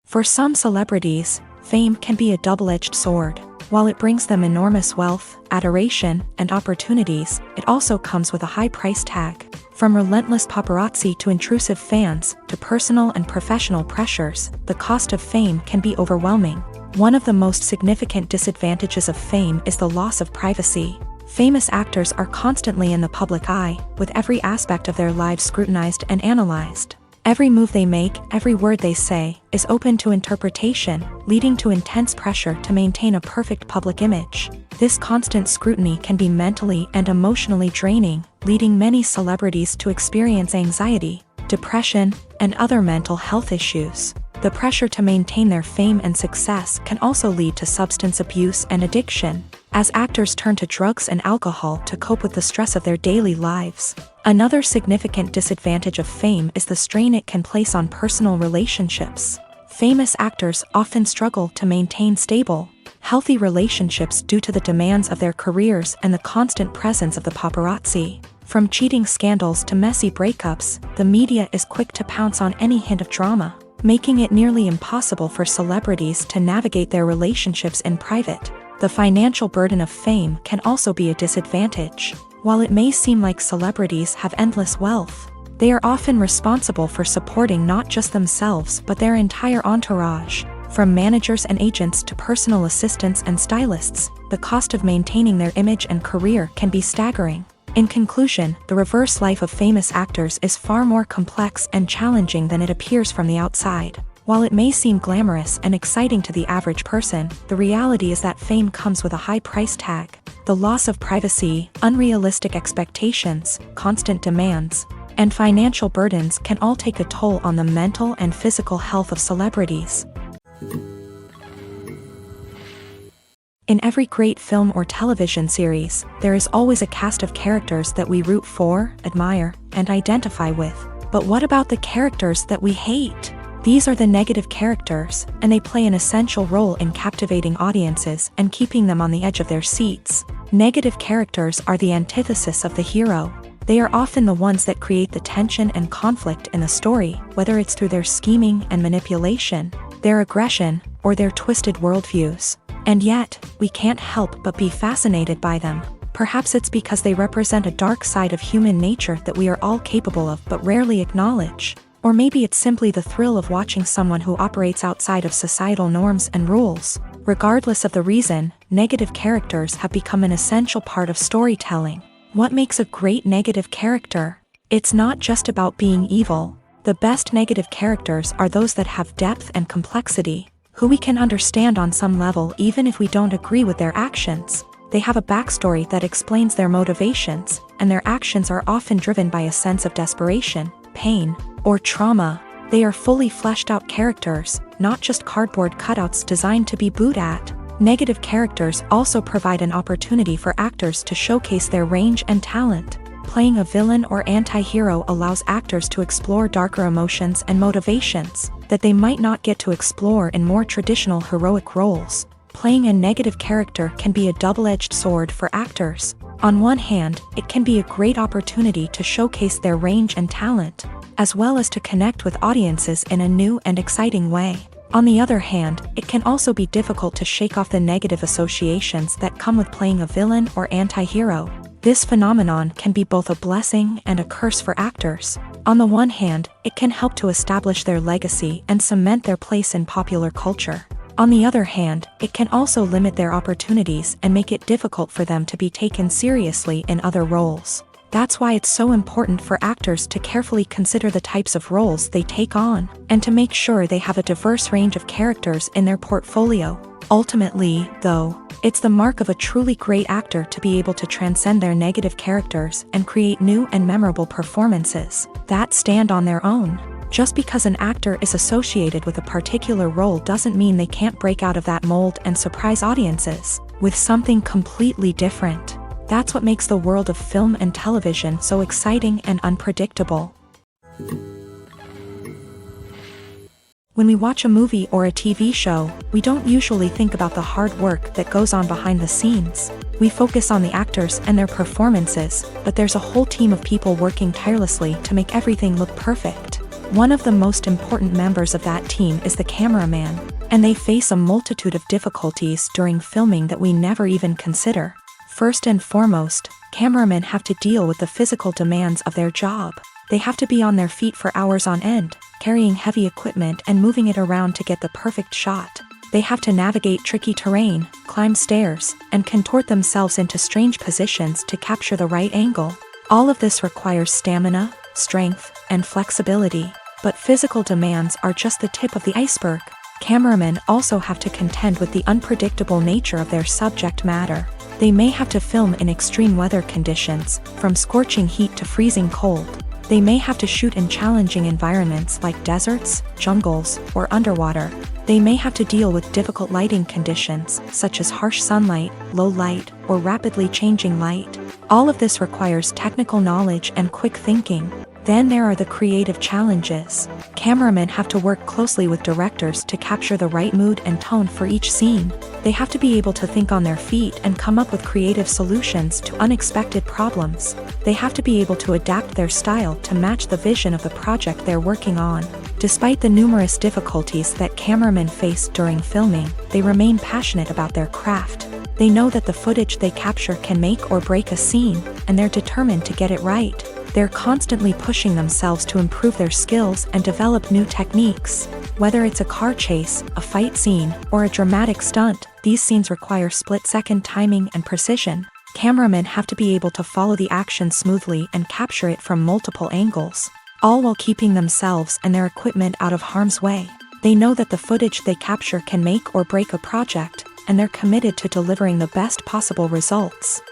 For some celebrities, fame can be a double-edged sword. While it brings them enormous wealth, adoration, and opportunities, it also comes with a high price tag. From relentless paparazzi to intrusive fans, to personal and professional pressures, the cost of fame can be overwhelming. One of the most significant disadvantages of fame is the loss of privacy. Famous actors are constantly in the public eye, with every aspect of their lives scrutinized and analyzed. Every move they make, every word they say, is open to interpretation, leading to intense pressure to maintain a perfect public image. This constant scrutiny can be mentally and emotionally draining, leading many celebrities to experience anxiety, depression, and other mental health issues. The pressure to maintain their fame and success can also lead to substance abuse and addiction, as actors turn to drugs and alcohol to cope with the stress of their daily lives. Another significant disadvantage of fame is the strain it can place on personal relationships. Famous actors often struggle to maintain stable, healthy relationships due to the demands of their careers and the constant presence of the paparazzi. From cheating scandals to messy breakups, the media is quick to pounce on any hint of drama, making it nearly impossible for celebrities to navigate their relationships in private. The financial burden of fame can also be a disadvantage. While it may seem like celebrities have endless wealth, they are often responsible for supporting not just themselves but their entire entourage. From managers and agents to personal assistants and stylists, the cost of maintaining their image and career can be staggering. In conclusion, the reverse life of famous actors is far more complex and challenging than it appears from the outside. While it may seem glamorous and exciting to the average person, the reality is that fame comes with a high price tag. The loss of privacy, unrealistic expectations, constant demands, and financial burdens can all take a toll on the mental and physical health of celebrities. In every great film or television series, there is always a cast of characters that we root for, admire, and identify with. But what about the characters that we hate? These are the negative characters, and they play an essential role in captivating audiences and keeping them on the edge of their seats. Negative characters are the antithesis of the hero. They are often the ones that create the tension and conflict in the story, whether it's through their scheming and manipulation, their aggression, or their twisted worldviews. And yet, we can't help but be fascinated by them. Perhaps it's because they represent a dark side of human nature that we are all capable of but rarely acknowledge. Or maybe it's simply the thrill of watching someone who operates outside of societal norms and rules. Regardless of the reason, negative characters have become an essential part of storytelling. What makes a great negative character? It's not just about being evil. The best negative characters are those that have depth and complexity, who we can understand on some level even if we don't agree with their actions. They have a backstory that explains their motivations, and their actions are often driven by a sense of desperation, pain, or trauma. They are fully fleshed out characters, not just cardboard cutouts designed to be booed at. Negative characters also provide an opportunity for actors to showcase their range and talent. Playing a villain or anti-hero allows actors to explore darker emotions and motivations that they might not get to explore in more traditional heroic roles. Playing a negative character can be a double-edged sword for actors. On one hand, it can be a great opportunity to showcase their range and talent, as well as to connect with audiences in a new and exciting way. On the other hand, it can also be difficult to shake off the negative associations that come with playing a villain or anti-hero. This phenomenon can be both a blessing and a curse for actors. On the one hand, it can help to establish their legacy and cement their place in popular culture. On the other hand, it can also limit their opportunities and make it difficult for them to be taken seriously in other roles. That's why it's so important for actors to carefully consider the types of roles they take on, and to make sure they have a diverse range of characters in their portfolio. Ultimately, though, it's the mark of a truly great actor to be able to transcend their negative characters and create new and memorable performances that stand on their own. Just because an actor is associated with a particular role doesn't mean they can't break out of that mold and surprise audiences with something completely different. That's what makes the world of film and television so exciting and unpredictable. When we watch a movie or a TV show, we don't usually think about the hard work that goes on behind the scenes. We focus on the actors and their performances, but there's a whole team of people working tirelessly to make everything look perfect. One of the most important members of that team is the cameraman, and they face a multitude of difficulties during filming that we never even consider. First and foremost, cameramen have to deal with the physical demands of their job. They have to be on their feet for hours on end, carrying heavy equipment and moving it around to get the perfect shot. They have to navigate tricky terrain, climb stairs, and contort themselves into strange positions to capture the right angle. All of this requires stamina, strength, and flexibility. But physical demands are just the tip of the iceberg. Cameramen also have to contend with the unpredictable nature of their subject matter. They may have to film in extreme weather conditions, from scorching heat to freezing cold. They may have to shoot in challenging environments like deserts, jungles, or underwater. They may have to deal with difficult lighting conditions, such as harsh sunlight, low light, or rapidly changing light. All of this requires technical knowledge and quick thinking. Then there are the creative challenges. Cameramen have to work closely with directors to capture the right mood and tone for each scene. They have to be able to think on their feet and come up with creative solutions to unexpected problems. They have to be able to adapt their style to match the vision of the project they're working on. Despite the numerous difficulties that cameramen face during filming, they remain passionate about their craft. They know that the footage they capture can make or break a scene, and they're determined to get it right. They're constantly pushing themselves to improve their skills and develop new techniques. Whether it's a car chase, a fight scene, or a dramatic stunt, these scenes require split-second timing and precision. Cameramen have to be able to follow the action smoothly and capture it from multiple angles, all while keeping themselves and their equipment out of harm's way. They know that the footage they capture can make or break a project, and they're committed to delivering the best possible results.